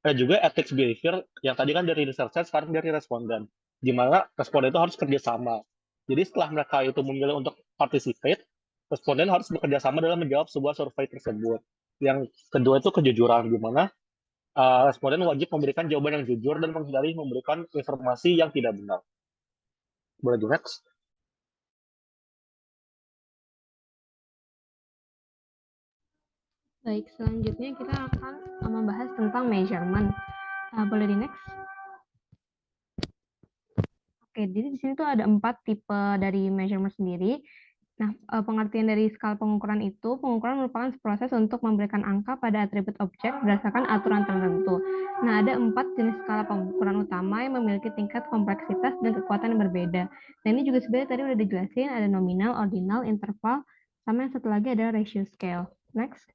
Ada juga ethics behavior, yang tadi kan dari researcher, sekarang dari responden, di mana responden itu harus kerjasama. Jadi setelah mereka itu memilih untuk participate, responden harus bekerja sama dalam menjawab sebuah survei tersebut. Yang kedua itu kejujuran, di mana responden wajib memberikan jawaban yang jujur dan menghindari memberikan informasi yang tidak benar. Boleh di next. Baik, selanjutnya kita akan membahas tentang measurement. Boleh di next? Oke, jadi di sini tuh ada 4 tipe dari measurement sendiri. Nah, pengertian dari skala pengukuran itu, pengukuran merupakan proses untuk memberikan angka pada atribut objek berdasarkan aturan tertentu. Nah, ada 4 jenis skala pengukuran utama yang memiliki tingkat kompleksitas dan kekuatan yang berbeda. Nah, ini juga sebenarnya tadi udah dijelasin, ada nominal, ordinal, interval, sama yang satu lagi ada ratio scale. Next.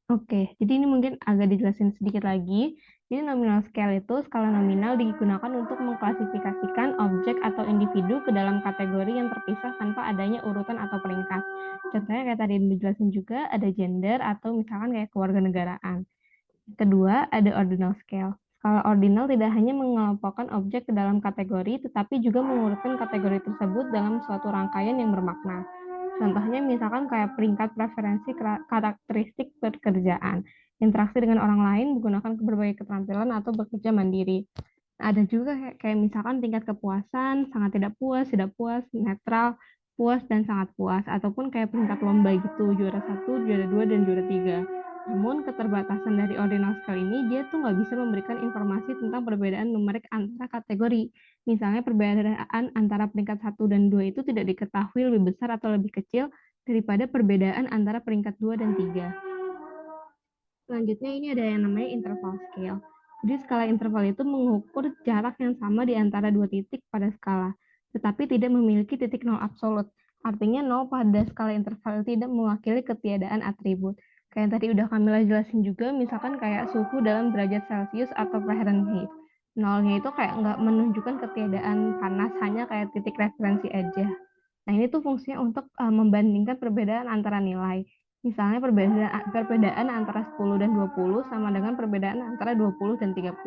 Oke, jadi ini mungkin agak dijelasin sedikit lagi. Jadi nominal scale itu skala nominal digunakan untuk mengklasifikasikan objek atau individu ke dalam kategori yang terpisah tanpa adanya urutan atau peringkat. Contohnya kayak tadi dijelasin juga ada gender atau misalkan kayak kewarganegaraan. Kedua, ada ordinal scale. Skala ordinal tidak hanya mengelompokkan objek ke dalam kategori, tetapi juga mengurutkan kategori tersebut dalam suatu rangkaian yang bermakna. Contohnya misalkan kayak peringkat preferensi karakteristik pekerjaan, interaksi dengan orang lain menggunakan berbagai keterampilan atau bekerja mandiri. Ada juga kayak misalkan tingkat kepuasan, sangat tidak puas, netral, puas, dan sangat puas. Ataupun kayak peringkat lomba gitu, juara 1, juara 2, dan juara 3. Namun keterbatasan dari ordinal scale ini, dia tuh nggak bisa memberikan informasi tentang perbedaan numerik antara kategori. Misalnya perbedaan antara peringkat 1 dan 2 itu tidak diketahui lebih besar atau lebih kecil daripada perbedaan antara peringkat 2 dan 3. Selanjutnya ini ada yang namanya interval scale. Jadi skala interval itu mengukur jarak yang sama di antara dua titik pada skala, tetapi tidak memiliki titik nol absolut. Artinya nol pada skala interval tidak mewakili ketiadaan atribut. Kayak yang tadi udah Kamila jelasin juga, misalkan kayak suhu dalam derajat Celcius atau Fahrenheit. Nolnya itu kayak nggak menunjukkan ketiadaan panas, hanya kayak titik referensi aja. Nah, ini tuh fungsinya untuk membandingkan perbedaan antara nilai. Misalnya perbedaan antara 10 dan 20 sama dengan perbedaan antara 20 dan 30.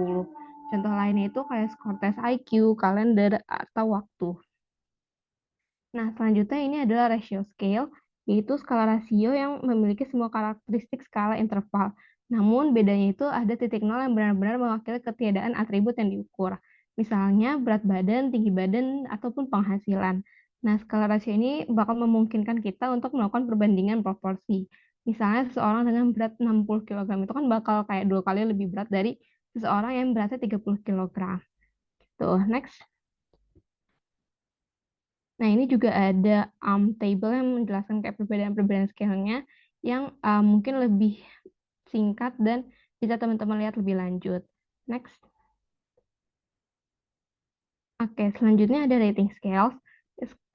Contoh lainnya itu kayak skor tes IQ, kalender, atau waktu. Nah, selanjutnya ini adalah ratio scale, yaitu skala rasio yang memiliki semua karakteristik skala interval. Namun, bedanya itu ada titik nol yang benar-benar mewakili ketiadaan atribut yang diukur. Misalnya, berat badan, tinggi badan, ataupun penghasilan. Nah, skala rasio ini bakal memungkinkan kita untuk melakukan perbandingan proporsi. Misalnya, seseorang dengan berat 60 kg itu kan bakal kayak 2 kali lebih berat dari seseorang yang beratnya 30 kg. Tuh, next. Nah, ini juga ada table yang menjelaskan kayak perbedaan-perbedaan scale-nya yang mungkin lebih singkat dan bisa teman-teman lihat lebih lanjut. Next. Oke, selanjutnya ada rating scales.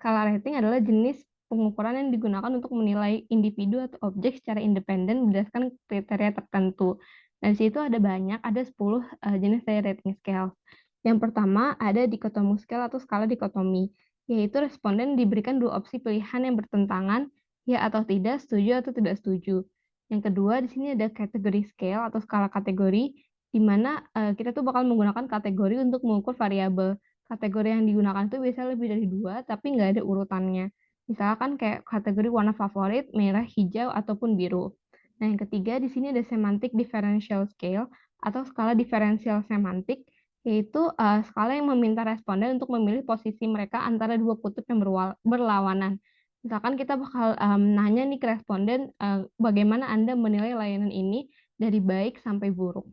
Skala rating adalah jenis pengukuran yang digunakan untuk menilai individu atau objek secara independen berdasarkan kriteria tertentu. Dan di situ ada banyak, ada 10 jenis dari rating scales. Yang pertama ada dikotomi scale atau skala dikotomi, yaitu responden diberikan dua opsi pilihan yang bertentangan, ya atau tidak, setuju atau tidak setuju. Yang kedua, di sini ada kategori scale atau skala kategori, di mana kita tuh bakal menggunakan kategori untuk mengukur variabel. Kategori yang digunakan itu biasanya lebih dari 2, tapi nggak ada urutannya. Misalkan kayak kategori warna favorit, merah, hijau, ataupun biru. Nah, yang ketiga, di sini ada semantic differential scale atau skala diferensial semantik, yaitu skala yang meminta responden untuk memilih posisi mereka antara dua kutub yang berlawanan. Misalkan kita bakal nanya nih ke responden, bagaimana Anda menilai layanan ini dari baik sampai buruk.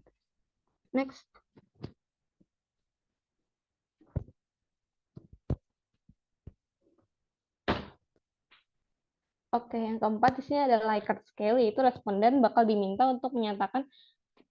Next. Oke, yang keempat di sini ada Likert scale, yaitu responden bakal diminta untuk menyatakan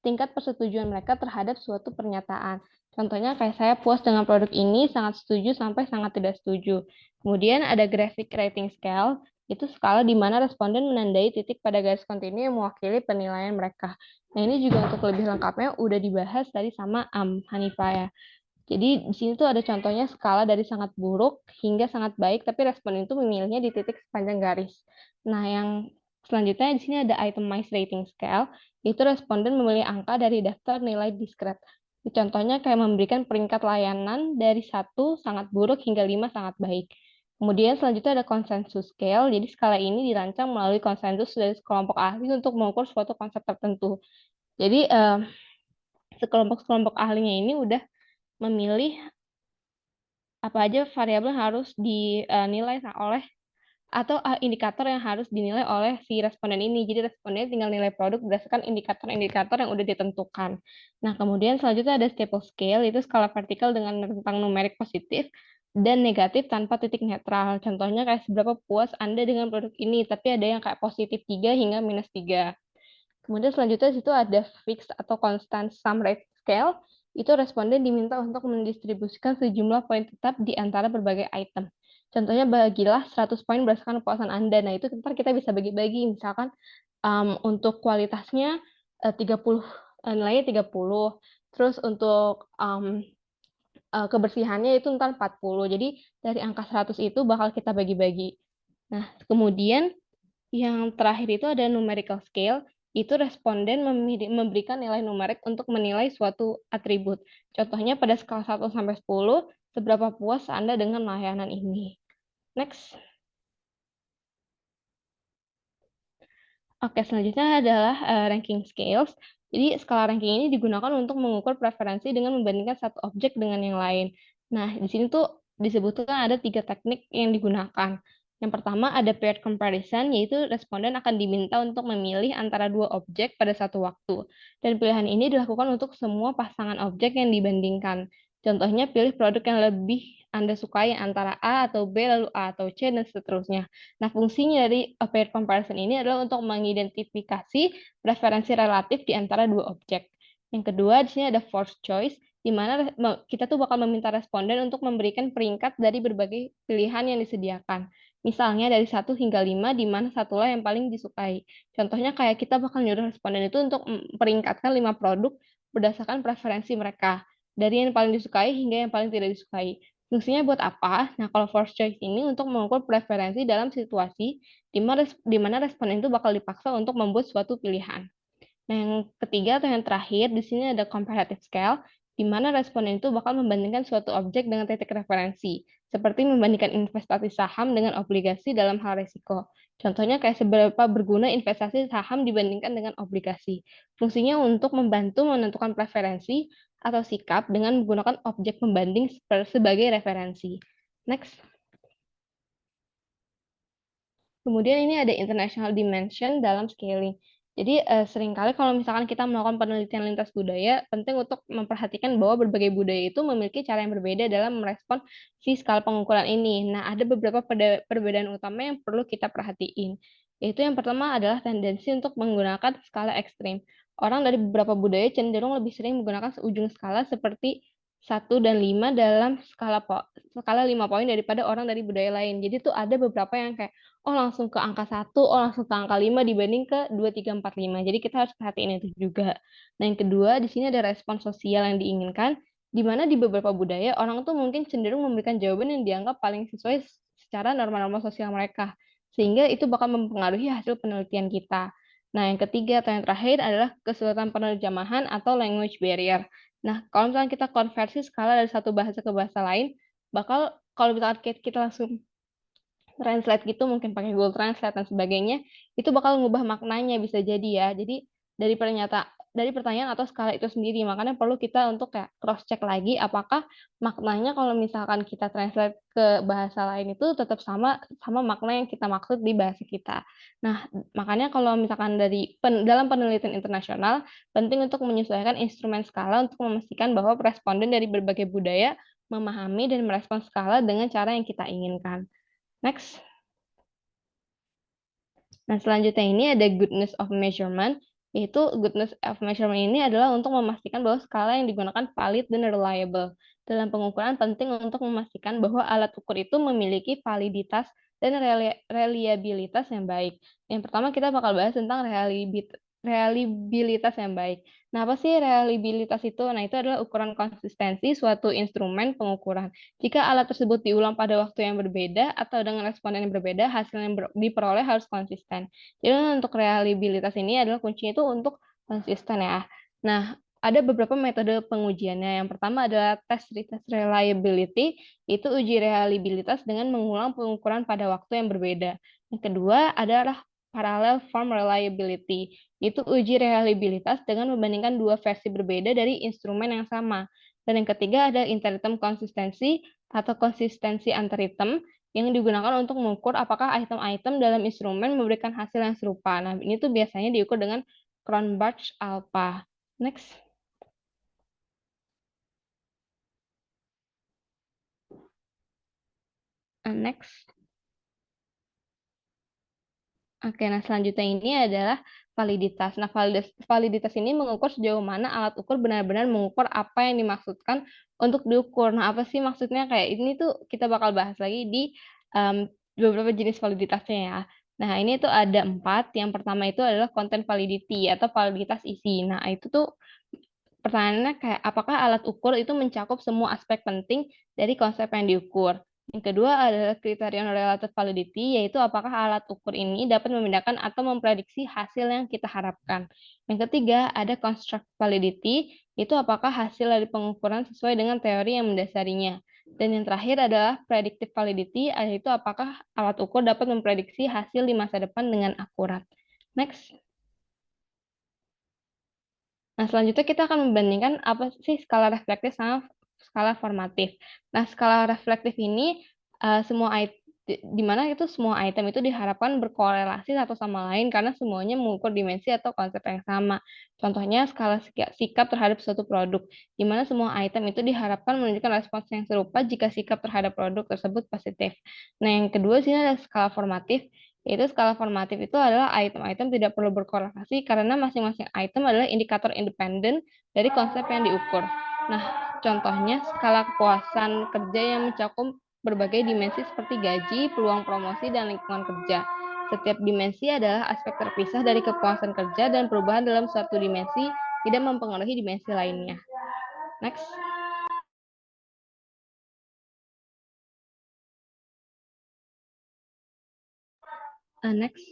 tingkat persetujuan mereka terhadap suatu pernyataan. Contohnya kayak saya puas dengan produk ini, sangat setuju sampai sangat tidak setuju. Kemudian ada graphic rating scale, itu skala di mana responden menandai titik pada garis kontinu yang mewakili penilaian mereka. Nah, ini juga untuk lebih lengkapnya udah dibahas tadi sama Hanifah ya. Jadi di sini tuh ada contohnya skala dari sangat buruk hingga sangat baik, tapi responden itu memilihnya di titik sepanjang garis. Nah, yang selanjutnya di sini ada itemized rating scale, yaitu responden memilih angka dari daftar nilai diskret. Contohnya kayak memberikan peringkat layanan dari 1 sangat buruk hingga 5 sangat baik. Kemudian selanjutnya ada consensus scale, jadi skala ini dirancang melalui konsensus dari sekelompok ahli untuk mengukur suatu konsep tertentu. Jadi sekelompok ahlinya ini udah memilih apa aja variabel yang harus dinilai oleh atau indikator yang harus dinilai oleh si responden ini. Jadi responden tinggal nilai produk berdasarkan indikator-indikator yang udah ditentukan. Nah, kemudian selanjutnya ada staple scale, itu skala vertikal dengan rentang numerik positif dan negatif tanpa titik netral. Contohnya kayak seberapa puas Anda dengan produk ini, tapi ada yang kayak positif 3 hingga minus 3. Kemudian selanjutnya di situ ada fixed atau constant sum rate scale. Itu responden diminta untuk mendistribusikan sejumlah poin tetap di antara berbagai item. Contohnya bagilah 100 poin berdasarkan kepuasan Anda. Nah, itu ntar kita bisa bagi-bagi. Misalkan untuk kualitasnya 30, nilainya 30. Terus untuk kebersihannya itu ntar 40. Jadi dari angka 100 itu bakal kita bagi-bagi. Nah, kemudian yang terakhir itu ada numerical scale. Itu responden memberikan nilai numerik untuk menilai suatu atribut. Contohnya pada skala 1 sampai 10, seberapa puas Anda dengan layanan ini. Next. Oke, selanjutnya adalah ranking scales. Jadi skala ranking ini digunakan untuk mengukur preferensi dengan membandingkan satu objek dengan yang lain. Nah, di sini tuh disebutkan ada 3 teknik yang digunakan. Yang pertama ada paired comparison, yaitu responden akan diminta untuk memilih antara 2 objek pada satu waktu. Dan pilihan ini dilakukan untuk semua pasangan objek yang dibandingkan. Contohnya pilih produk yang lebih Anda sukai antara A atau B, lalu A atau C, dan seterusnya. Nah, fungsinya dari paired comparison ini adalah untuk mengidentifikasi preferensi relatif di antara 2 objek. Yang kedua, di sini ada forced choice, di mana kita tuh bakal meminta responden untuk memberikan peringkat dari berbagai pilihan yang disediakan. Misalnya dari 1 hingga 5, di mana satulah yang paling disukai. Contohnya kayak kita bakal nyuruh responden itu untuk memperingkatkan 5 produk berdasarkan preferensi mereka. Dari yang paling disukai hingga yang paling tidak disukai. Fungsinya buat apa? Nah, kalau forced choice ini untuk mengukur preferensi dalam situasi di mana responden itu bakal dipaksa untuk membuat suatu pilihan. Nah, yang ketiga atau yang terakhir, di sini ada comparative scale, di mana responden itu bakal membandingkan suatu objek dengan titik referensi, seperti membandingkan investasi saham dengan obligasi dalam hal risiko. Contohnya kayak seberapa berguna investasi saham dibandingkan dengan obligasi. Fungsinya untuk membantu menentukan preferensi atau sikap dengan menggunakan objek pembanding sebagai referensi. Next. Kemudian ini ada international dimension dalam scaling. Jadi seringkali kalau misalkan kita melakukan penelitian lintas budaya, penting untuk memperhatikan bahwa berbagai budaya itu memiliki cara yang berbeda dalam merespon si skala pengukuran ini. Nah, ada beberapa perbedaan utama yang perlu kita perhatiin. Yaitu yang pertama adalah tendensi untuk menggunakan skala ekstrim. Orang dari beberapa budaya cenderung lebih sering menggunakan ujung skala seperti 1 dan 5 dalam skala 5 poin daripada orang dari budaya lain. Jadi tuh ada beberapa yang kayak langsung ke angka 1, langsung ke angka 5 dibanding ke 2, 3, 4, 5. Jadi kita harus perhatiin itu juga. Nah, yang kedua, di sini ada respon sosial yang diinginkan, di mana di beberapa budaya, orang tuh mungkin cenderung memberikan jawaban yang dianggap paling sesuai secara norma-norma sosial mereka. Sehingga itu bakal mempengaruhi hasil penelitian kita. Nah, yang ketiga atau yang terakhir adalah kesulitan penerjemahan atau language barrier. Nah, kalau misalnya kita konversi skala dari satu bahasa ke bahasa lain, bakal kalau misalkan kita langsung translate gitu mungkin pakai Google Translate dan sebagainya, itu bakal ngubah maknanya bisa jadi ya. Jadi dari pertanyaan atau skala itu sendiri, makanya perlu kita untuk kayak cross check lagi apakah maknanya kalau misalkan kita translate ke bahasa lain itu tetap sama makna yang kita maksud di bahasa kita. Nah, makanya kalau misalkan dalam penelitian internasional penting untuk menyesuaikan instrumen skala untuk memastikan bahwa responden dari berbagai budaya memahami dan merespons skala dengan cara yang kita inginkan. Next. Nah, selanjutnya ini ada goodness of measurement, yaitu goodness of measurement ini adalah untuk memastikan bahwa skala yang digunakan valid dan reliable. Dalam pengukuran penting untuk memastikan bahwa alat ukur itu memiliki validitas dan reliabilitas yang baik. Yang pertama kita bakal bahas tentang reliabilitas yang baik. Nah, apa sih reliabilitas itu? Nah, itu adalah ukuran konsistensi suatu instrumen pengukuran. Jika alat tersebut diulang pada waktu yang berbeda atau dengan responden yang berbeda, hasil yang diperoleh harus konsisten. Jadi untuk reliabilitas ini adalah kuncinya itu untuk konsisten ya. Nah, ada beberapa metode pengujiannya. Yang pertama adalah test reliability, yaitu uji reliabilitas dengan mengulang pengukuran pada waktu yang berbeda. Yang kedua adalah parallel form reliability, yaitu uji reliabilitas dengan membandingkan dua versi berbeda dari instrumen yang sama. Dan yang ketiga ada inter-item konsistensi atau konsistensi antar item yang digunakan untuk mengukur apakah item-item dalam instrumen memberikan hasil yang serupa. Nah, ini tuh biasanya diukur dengan Cronbach alpha. Next. Next. Oke, nah selanjutnya ini adalah validitas. Nah, validitas ini mengukur sejauh mana alat ukur benar-benar mengukur apa yang dimaksudkan untuk diukur. Nah, apa sih maksudnya? Kayak ini tuh kita bakal bahas lagi di beberapa jenis validitasnya ya. Nah, ini tuh ada 4. Yang pertama itu adalah content validity atau validitas isi. Nah, itu tuh pertanyaannya kayak apakah alat ukur itu mencakup semua aspek penting dari konsep yang diukur. Yang kedua adalah criterion relative validity, yaitu apakah alat ukur ini dapat membedakan atau memprediksi hasil yang kita harapkan. Yang ketiga ada construct validity, itu apakah hasil dari pengukuran sesuai dengan teori yang mendasarinya. Dan yang terakhir adalah predictive validity, yaitu apakah alat ukur dapat memprediksi hasil di masa depan dengan akurat. Next. Nah, selanjutnya kita akan membandingkan apa sih skala reflektif sama skala formatif. Nah, skala reflektif ini di mana itu semua item itu diharapkan berkorelasi satu sama lain karena semuanya mengukur dimensi atau konsep yang sama. Contohnya skala sikap terhadap suatu produk, di mana semua item itu diharapkan menunjukkan respons yang serupa jika sikap terhadap produk tersebut positif. Nah, yang kedua sini ada skala formatif, yaitu skala formatif itu adalah item-item tidak perlu berkorelasi karena masing-masing item adalah indikator independen dari konsep yang diukur. Nah, contohnya skala kepuasan kerja yang mencakup berbagai dimensi seperti gaji, peluang promosi, dan lingkungan kerja. Setiap dimensi adalah aspek terpisah dari kepuasan kerja dan perubahan dalam suatu dimensi tidak mempengaruhi dimensi lainnya. Next. Next.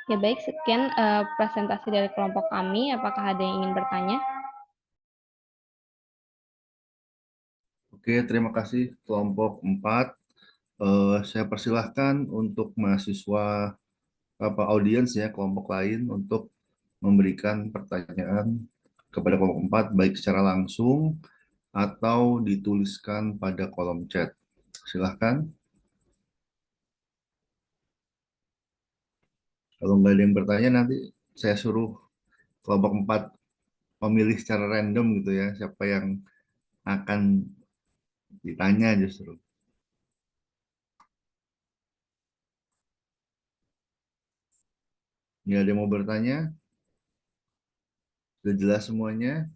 Ya baik, sekian presentasi dari kelompok kami. Apakah ada yang ingin bertanya? Oke, terima kasih kelompok 4. Saya persilahkan untuk mahasiswa audiens ya, kelompok lain untuk memberikan pertanyaan kepada kelompok 4 baik secara langsung atau dituliskan pada kolom chat. Silahkan. Kalau nggak ada yang bertanya, nanti saya suruh kelompok 4 memilih secara random gitu ya, siapa yang akan ditanya justru. Nggak ada yang mau bertanya? Sudah jelas semuanya?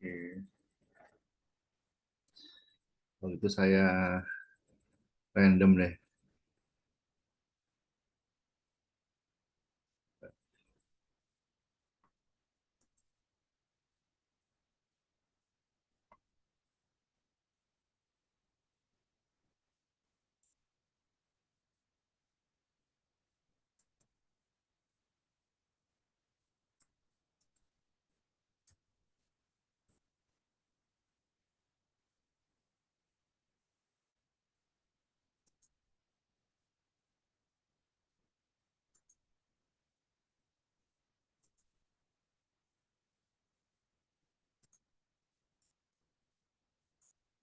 Oke. Kalau itu saya random deh.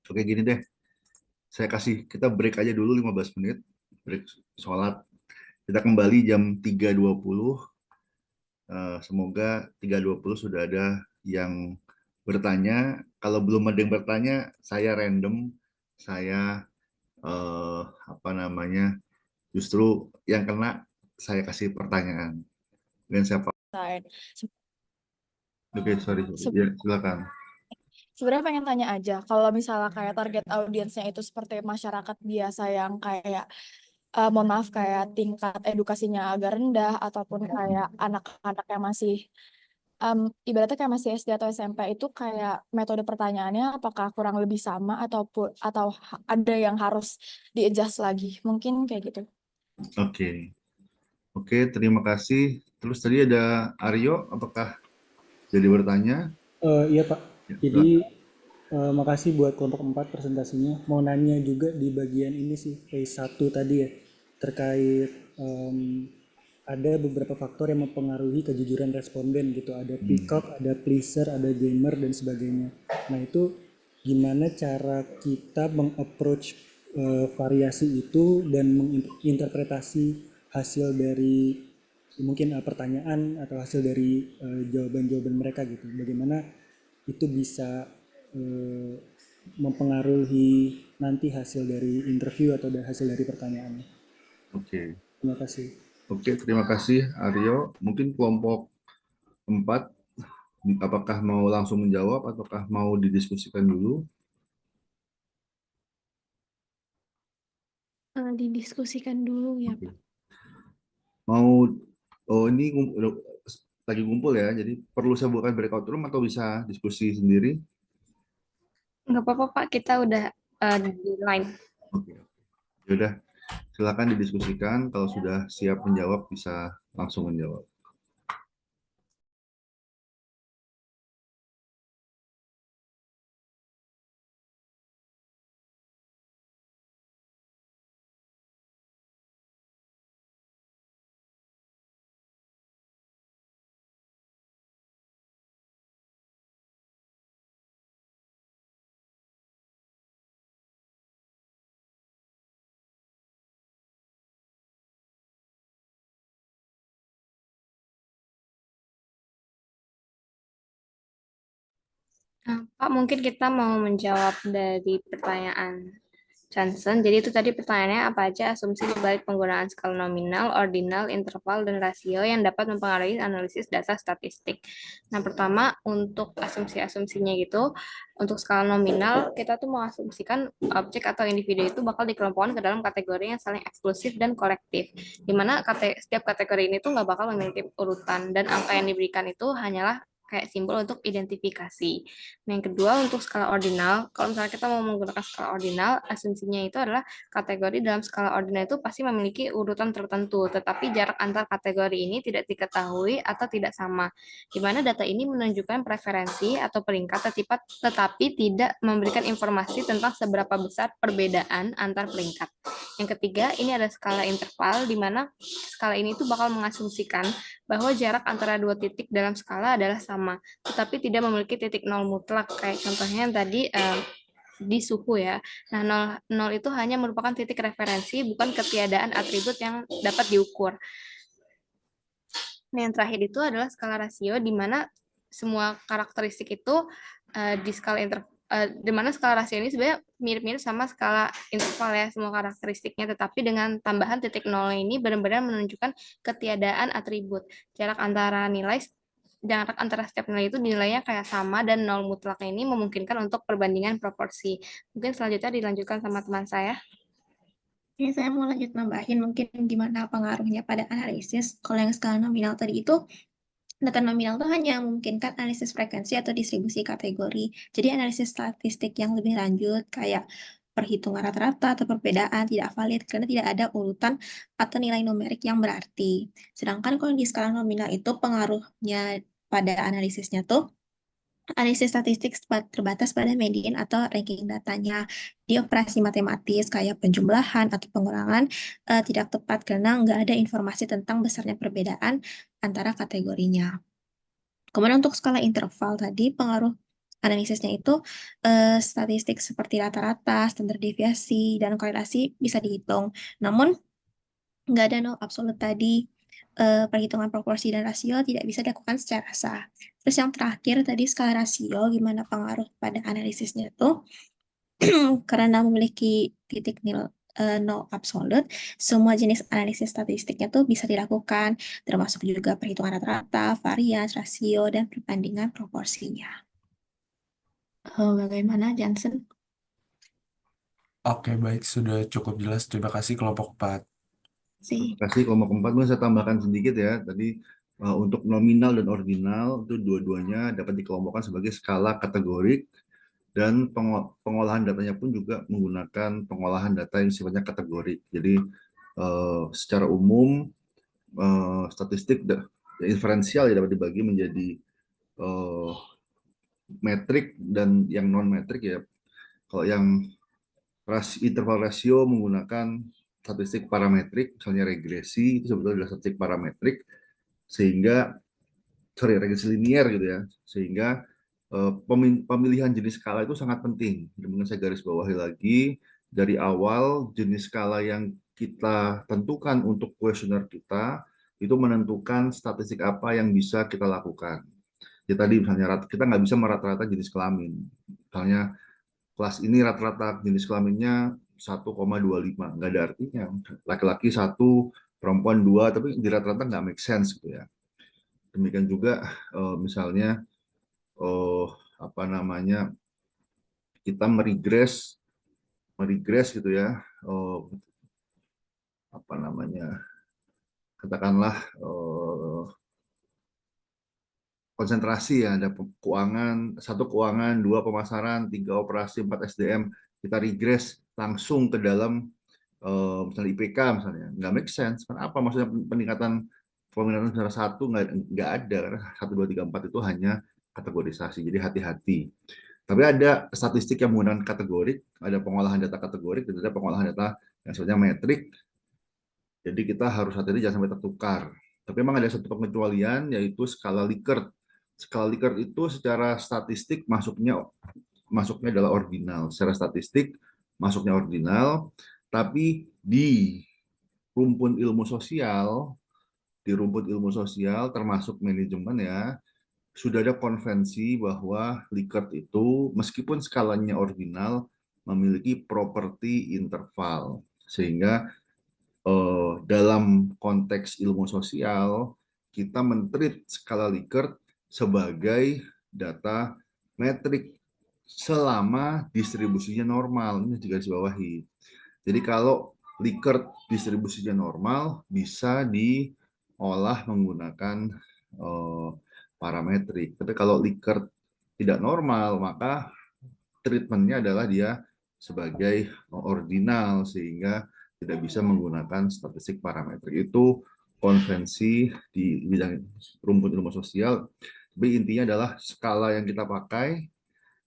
Oke, gini deh. Kita break aja dulu 15 menit. Break sholat. Kita kembali jam 3.20. Semoga 3.20 sudah ada yang bertanya. Kalau belum ada yang bertanya, saya random. Saya justru yang kena saya kasih pertanyaan. Dan siapa? Oke, sorry. Ya, silakan. Sebenarnya pengen tanya aja, kalau misalnya kayak target audiensnya itu seperti masyarakat biasa yang kayak, mohon maaf kayak tingkat edukasinya agak rendah ataupun kayak anak-anak yang masih, ibaratnya kayak masih SD atau SMP itu kayak metode pertanyaannya apakah kurang lebih sama atau ada yang harus di-adjust lagi? Mungkin kayak gitu. Oke, terima kasih. Terus tadi ada Aryo, apakah jadi bertanya? Iya Pak, Ya, jadi makasih buat kelompok 4 presentasinya. Mau nanya juga di bagian ini sih, phase 1 tadi ya, terkait ada beberapa faktor yang mempengaruhi kejujuran responden gitu. Ada peacock, ada pleaser, ada gamer, dan sebagainya. Nah itu gimana cara kita meng-approach variasi itu dan menginterpretasi hasil dari mungkin pertanyaan atau hasil dari jawaban-jawaban mereka gitu. Bagaimana itu bisa mempengaruhi nanti hasil dari interview atau hasil dari pertanyaannya. Oke. Terima kasih. Oke, terima kasih Aryo. Mungkin kelompok 4, apakah mau langsung menjawab ataukah mau didiskusikan dulu? Didiskusikan dulu ya, Oke. Pak. Mau, oh ini lagi ngumpul ya, jadi perlu saya buatkan breakout room atau bisa diskusi sendiri? Nggak apa-apa Pak, kita udah di line. Oke. Yaudah, silakan didiskusikan. Kalau sudah siap menjawab, bisa langsung menjawab. Pak, mungkin kita mau menjawab dari pertanyaan Johnson. Jadi itu tadi pertanyaannya apa aja asumsi di balik penggunaan skala nominal, ordinal, interval, dan rasio yang dapat mempengaruhi analisis data statistik. Nah, pertama untuk asumsi-asumsinya gitu, untuk skala nominal kita tuh mau asumsikan objek atau individu itu bakal dikelompokkan ke dalam kategori yang saling eksklusif dan kolektif. Di mana setiap kategori ini tuh nggak bakal memiliki urutan dan angka yang diberikan itu hanyalah kayak simbol untuk identifikasi. Nah, yang kedua untuk skala ordinal, kalau misalnya kita mau menggunakan skala ordinal, asumsinya itu adalah kategori dalam skala ordinal itu pasti memiliki urutan tertentu, tetapi jarak antar kategori ini tidak diketahui atau tidak sama. Di mana data ini menunjukkan preferensi atau peringkat tetapi tidak memberikan informasi tentang seberapa besar perbedaan antar peringkat. Yang ketiga, ini ada skala interval, di mana skala ini tuh bakal mengasumsikan bahwa jarak antara dua titik dalam skala adalah sama, tetapi tidak memiliki titik nol mutlak. Kayak contohnya yang tadi di suhu ya. Nah, nol itu hanya merupakan titik referensi, bukan ketiadaan atribut yang dapat diukur. Nah, yang terakhir itu adalah skala rasio, di mana semua karakteristik itu di skala di mana skala rasio ini sebenarnya mirip-mirip sama skala interval ya, semua karakteristiknya, tetapi dengan tambahan titik nol ini benar-benar menunjukkan ketiadaan atribut. Jarak antara setiap nilai itu nilainya kayak sama dan nol mutlaknya ini memungkinkan untuk perbandingan proporsi. Mungkin selanjutnya dilanjutkan sama teman saya. Ini saya mau lanjut nambahin mungkin gimana pengaruhnya pada analisis. Kalau yang skala nominal tadi itu data nominal itu hanya memungkinkan analisis frekuensi atau distribusi kategori. Jadi analisis statistik yang lebih lanjut kayak perhitungan rata-rata atau perbedaan tidak valid karena tidak ada urutan atau nilai numerik yang berarti. Sedangkan kalau di skala nominal itu pengaruhnya pada analisisnya tuh analisis statistik terbatas pada median atau ranking datanya. Di operasi matematis kayak penjumlahan atau pengurangan tidak tepat karena nggak ada informasi tentang besarnya perbedaan antara kategorinya. Kemudian untuk skala interval tadi pengaruh analisisnya itu statistik seperti rata-rata, standar deviasi, dan korelasi bisa dihitung. Namun nggak ada no absolut tadi, perhitungan proporsi dan rasio tidak bisa dilakukan secara sah. Terus yang terakhir tadi skala rasio, gimana pengaruh pada analisisnya itu, karena memiliki titik nil no absolute, semua jenis analisis statistiknya tuh bisa dilakukan, termasuk juga perhitungan rata-rata, varian, rasio, dan perbandingan proporsinya. Bagaimana, Johnson? Oke, baik. Sudah cukup jelas. Terima kasih kelompok 4. Terima kasih kelompok 4. Mau saya tambahkan sedikit ya. Tadi untuk nominal dan ordinal itu dua-duanya dapat dikelompokkan sebagai skala kategorik dan pengolahan datanya pun juga menggunakan pengolahan data yang sifatnya kategorik. Jadi secara umum statistik inferensial ya dapat dibagi menjadi metrik dan yang non metrik ya. Kalau yang interval rasio menggunakan statistik parametrik, misalnya regresi itu sebetulnya adalah statistik parametrik, sehingga regresi linier gitu ya, sehingga pemilihan jenis skala itu sangat penting. Mungkin saya garis bawahi lagi, dari awal jenis skala yang kita tentukan untuk kuesioner kita itu menentukan statistik apa yang bisa kita lakukan. Ya tadi misalnya kita nggak bisa merata-rata jenis kelamin. Misalnya kelas ini rata-rata jenis kelaminnya 1,25, nggak ada artinya. Laki-laki 1, perempuan 2, tapi di rata-rata nggak make sense gitu ya. Demikian juga misalnya apa namanya, kita meregres gitu ya, apa namanya, katakanlah konsentrasi ya, ada keuangan, 1 keuangan, 2 pemasaran, 3 operasi, 4 SDM, kita regres langsung ke dalam misalnya IPK misalnya, nggak make sense. Kenapa? Maksudnya peningkatan peminatan secara satu nggak ada, karena 1, 2, 3, 4 itu hanya kategorisasi, jadi hati-hati. Tapi ada statistik yang menggunakan kategorik, ada pengolahan data kategorik, dan ada pengolahan data yang sebenarnya metrik. Jadi kita harus hati-hati jangan sampai tertukar. Tapi memang ada satu pengecualian, yaitu skala Likert. Skala Likert itu secara statistik masuknya adalah ordinal. Secara statistik masuknya ordinal, tapi di rumpun ilmu sosial, termasuk manajemen ya, sudah ada konvensi bahwa Likert itu meskipun skalanya ordinal memiliki properti interval, sehingga dalam konteks ilmu sosial kita men-treat skala Likert sebagai data metrik selama distribusinya normal. Ini digarisbawahi. Jadi kalau Likert distribusinya normal bisa diolah menggunakan parametrik. Tapi kalau Likert tidak normal, maka treatmentnya adalah dia sebagai ordinal, sehingga tidak bisa menggunakan statistik parametrik. Itu konvensi di bidang rumpun ilmu sosial. Tapi intinya adalah skala yang kita pakai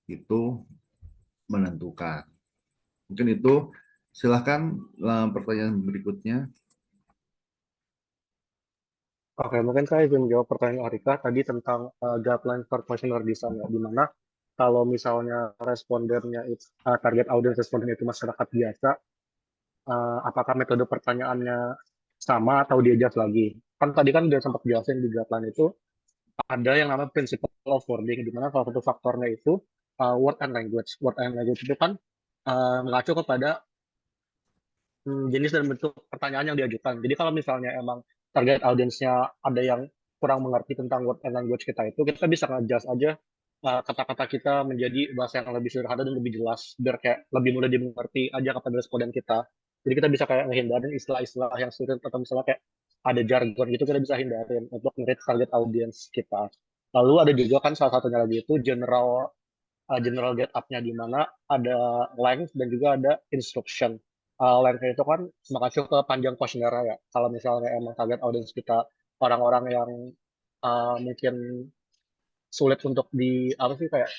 itu menentukan. Mungkin itu. Silahkan pertanyaan berikutnya. Oke, mungkin saya izin jawab pertanyaan Arika tadi tentang guideline for questionnaire design, ya, di mana kalau misalnya respondennya itu target audience responden itu masyarakat biasa, apakah metode pertanyaannya sama atau diadjust lagi? Kan tadi kan udah sempat jelasin di guideline itu ada yang namanya principle of wording, di mana salah satu faktornya itu word and language. Word and language itu kan mengacu kepada jenis dan bentuk pertanyaan yang diajukan. Jadi kalau misalnya emang target audiensnya ada yang kurang mengerti tentang word and language kita itu, kita bisa nge-adjust aja kata-kata kita menjadi bahasa yang lebih sederhana dan lebih jelas, biar kayak lebih mudah dimengerti aja kepada responden kita. Jadi kita bisa kayak ngehindarin istilah-istilah yang sulit, atau misalnya kayak ada jargon gitu, kita bisa hindarin untuk nge target audience kita. Lalu ada juga kan salah satunya lagi itu general get up-nya, di mana ada length dan juga ada instruction. Length itu kan mengacu ke panjang kuesioner ya. Kalau misalnya emang target audience kita orang-orang yang mungkin sulit untuk apa sih kayak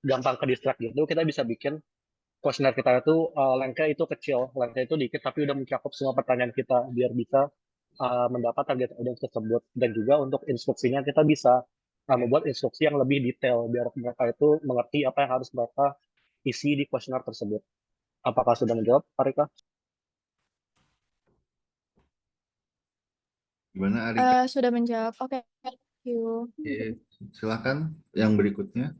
gampang ke distract gitu, kita bisa bikin kuesioner kita itu lengthnya itu kecil, lengthnya itu dikit tapi udah mencakup semua pertanyaan kita biar bisa mendapat target audience tersebut. Dan juga untuk instruksinya kita bisa membuat instruksi yang lebih detail biar mereka itu mengerti apa yang harus mereka isi di kuesioner tersebut. Apakah sudah menjawab, Arika? Gimana Arika? Sudah menjawab. Oke, thank you. Oke, silakan yang berikutnya.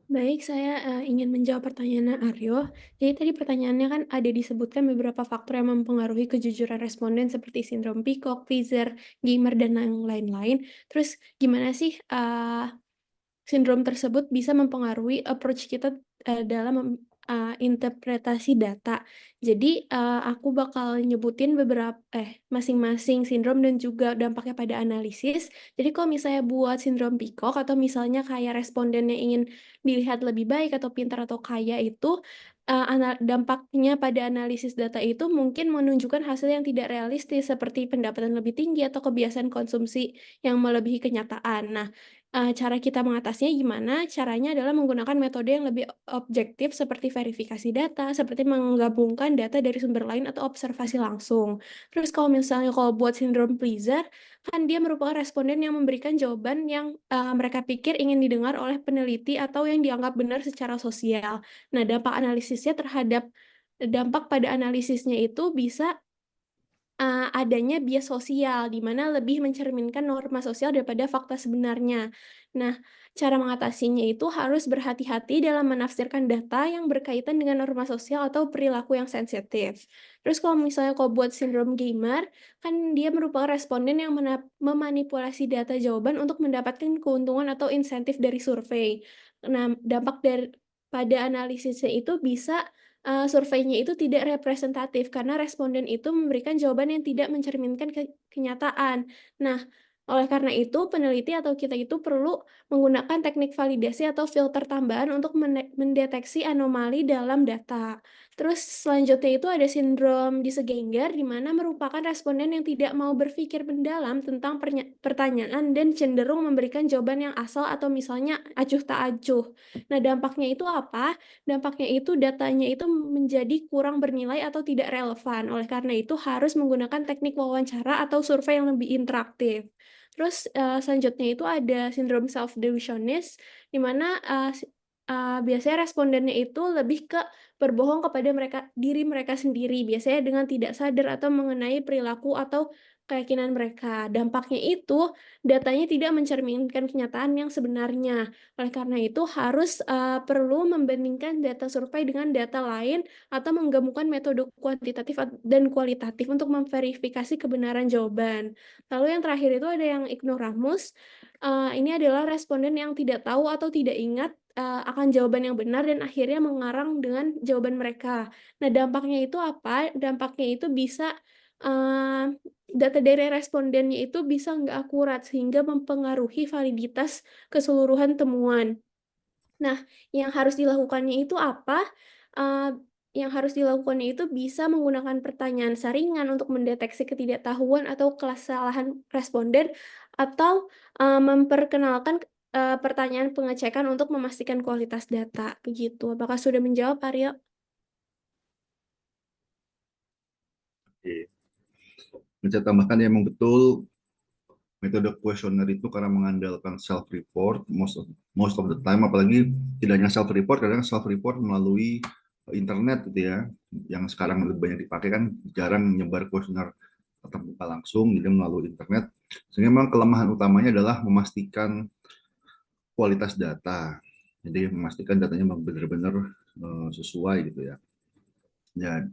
Baik, saya ingin menjawab pertanyaan Aryo. Jadi tadi pertanyaannya kan ada disebutkan beberapa faktor yang mempengaruhi kejujuran responden seperti sindrom Peacock, pleaser, gamer, dan yang lain-lain. Terus gimana sih sindrom tersebut bisa mempengaruhi approach kita dalam interpretasi data. Jadi aku bakal nyebutin beberapa masing-masing sindrom dan juga dampaknya pada analisis. Jadi kalau misalnya buat sindrom Peacock atau misalnya kayak responden yang ingin dilihat lebih baik atau pintar atau kaya itu, dampaknya pada analisis data itu mungkin menunjukkan hasil yang tidak realistis seperti pendapatan lebih tinggi atau kebiasaan konsumsi yang melebihi kenyataan. Nah, Cara kita mengatasinya gimana? Caranya adalah menggunakan metode yang lebih objektif seperti verifikasi data, seperti menggabungkan data dari sumber lain atau observasi langsung. Terus kalau buat syndrome pleaser, kan dia merupakan responden yang memberikan jawaban yang mereka pikir ingin didengar oleh peneliti atau yang dianggap benar secara sosial. Nah, dampak pada analisisnya itu bisa adanya bias sosial, di mana lebih mencerminkan norma sosial daripada fakta sebenarnya. Nah, cara mengatasinya itu harus berhati-hati dalam menafsirkan data yang berkaitan dengan norma sosial atau perilaku yang sensitif. Terus kalau buat sindrom gamer, kan dia merupakan responden yang memanipulasi data jawaban untuk mendapatkan keuntungan atau insentif dari survei. Nah, pada analisisnya itu bisa surveinya itu tidak representatif karena responden itu memberikan jawaban yang tidak mencerminkan kenyataan. Nah, oleh karena itu peneliti atau kita itu perlu menggunakan teknik validasi atau filter tambahan untuk mendeteksi anomali dalam data. Terus selanjutnya itu ada sindrom Dissegenger, di mana merupakan responden yang tidak mau berpikir mendalam tentang pertanyaan dan cenderung memberikan jawaban yang asal atau misalnya acuh tak acuh. Nah, dampaknya itu apa? Dampaknya itu datanya itu menjadi kurang bernilai atau tidak relevan. Oleh karena itu harus menggunakan teknik wawancara atau survei yang lebih interaktif. Terus selanjutnya itu ada sindrom self-delusionist, di mana biasanya respondennya itu lebih ke berbohong kepada diri mereka sendiri, biasanya dengan tidak sadar atau mengenai perilaku atau keyakinan mereka. Dampaknya itu datanya tidak mencerminkan kenyataan yang sebenarnya. Oleh karena itu harus perlu membandingkan data survei dengan data lain atau menggabungkan metode kuantitatif dan kualitatif untuk memverifikasi kebenaran jawaban. Lalu yang terakhir itu ada yang ignoramus. Ini adalah responden yang tidak tahu atau tidak ingat akan jawaban yang benar dan akhirnya mengarang dengan jawaban mereka. Nah, dampaknya itu apa? Dampaknya itu bisa data dari respondennya itu bisa nggak akurat sehingga mempengaruhi validitas keseluruhan temuan. Nah, yang harus dilakukannya itu apa? Yang harus dilakukannya itu bisa menggunakan pertanyaan saringan untuk mendeteksi ketidaktahuan atau kesalahan responden atau memperkenalkan pertanyaan pengecekan untuk memastikan kualitas data. Begitu. Apakah sudah menjawab, Aryo? Oke. Bisa tambahkan ya, memang betul metode kuesioner itu karena mengandalkan self report most of the time, apalagi tidak hanya self report, kadang self report melalui internet gitu ya, yang sekarang lebih banyak dipakai, kan jarang menyebar kuesioner tatap muka langsung, jadi melalui internet. Sehingga memang kelemahan utamanya adalah memastikan kualitas data, jadi memastikan datanya benar-benar sesuai gitu ya. Dan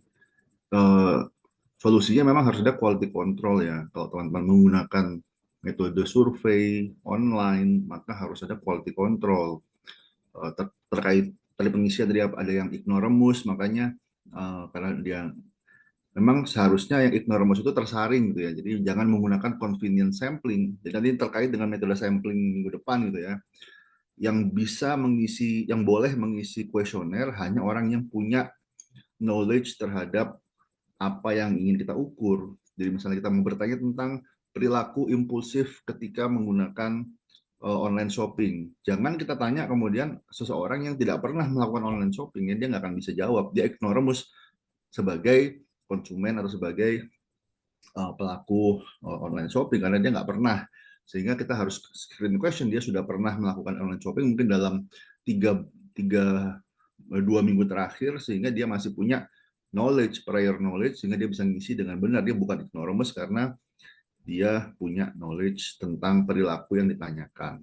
solusinya memang harus ada quality control ya. Kalau teman-teman menggunakan metode survei online, maka harus ada quality control terkait tadi pengisian. Tadi ada yang ignoramus, makanya karena dia memang seharusnya yang ignoramus itu tersaring gitu ya. Jadi jangan menggunakan convenience sampling. Jadi nanti terkait dengan metode sampling minggu depan gitu ya. Yang boleh mengisi kuesioner hanya orang yang punya knowledge terhadap apa yang ingin kita ukur. Jadi misalnya kita mau bertanya tentang perilaku impulsif ketika menggunakan online shopping. Jangan kita tanya kemudian seseorang yang tidak pernah melakukan online shopping, ya dia nggak akan bisa jawab. Dia ignoramus sebagai konsumen atau sebagai pelaku online shopping karena dia nggak pernah. Sehingga kita harus screen question, dia sudah pernah melakukan online shopping mungkin dalam 2 minggu terakhir, sehingga dia masih punya prior knowledge, sehingga dia bisa ngisi dengan benar. Dia bukan ignoramus karena dia punya knowledge tentang perilaku yang ditanyakan.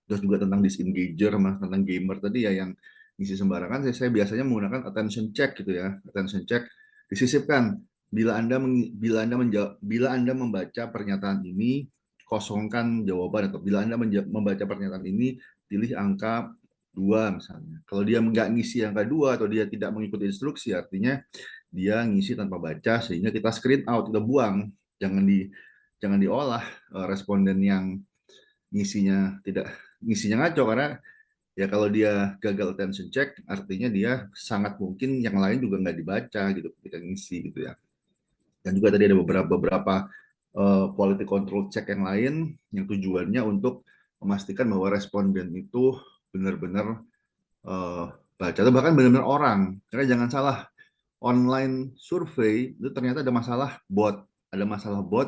Terus juga tentang disengager, tentang gamer tadi ya, yang ngisi sembarangan, saya biasanya menggunakan attention check gitu ya. Attention check disisipkan. Bila Anda membaca pernyataan ini, kosongkan jawaban, atau bila Anda membaca pernyataan ini, pilih angka 2 misalnya. Kalau dia nggak ngisi angka 2 atau dia tidak mengikuti instruksi, artinya dia ngisi tanpa baca, sehingga kita screen out, kita buang. Jangan diolah responden yang ngisinya ngaco, karena ya kalau dia gagal attention check, artinya dia sangat mungkin yang lain juga nggak dibaca gitu ketika ngisi gitu ya. Dan juga tadi ada beberapa quality control check yang lain yang tujuannya untuk memastikan bahwa responden itu benar-benar baca atau bahkan benar-benar orang. Karena jangan salah, online survei itu ternyata ada masalah bot,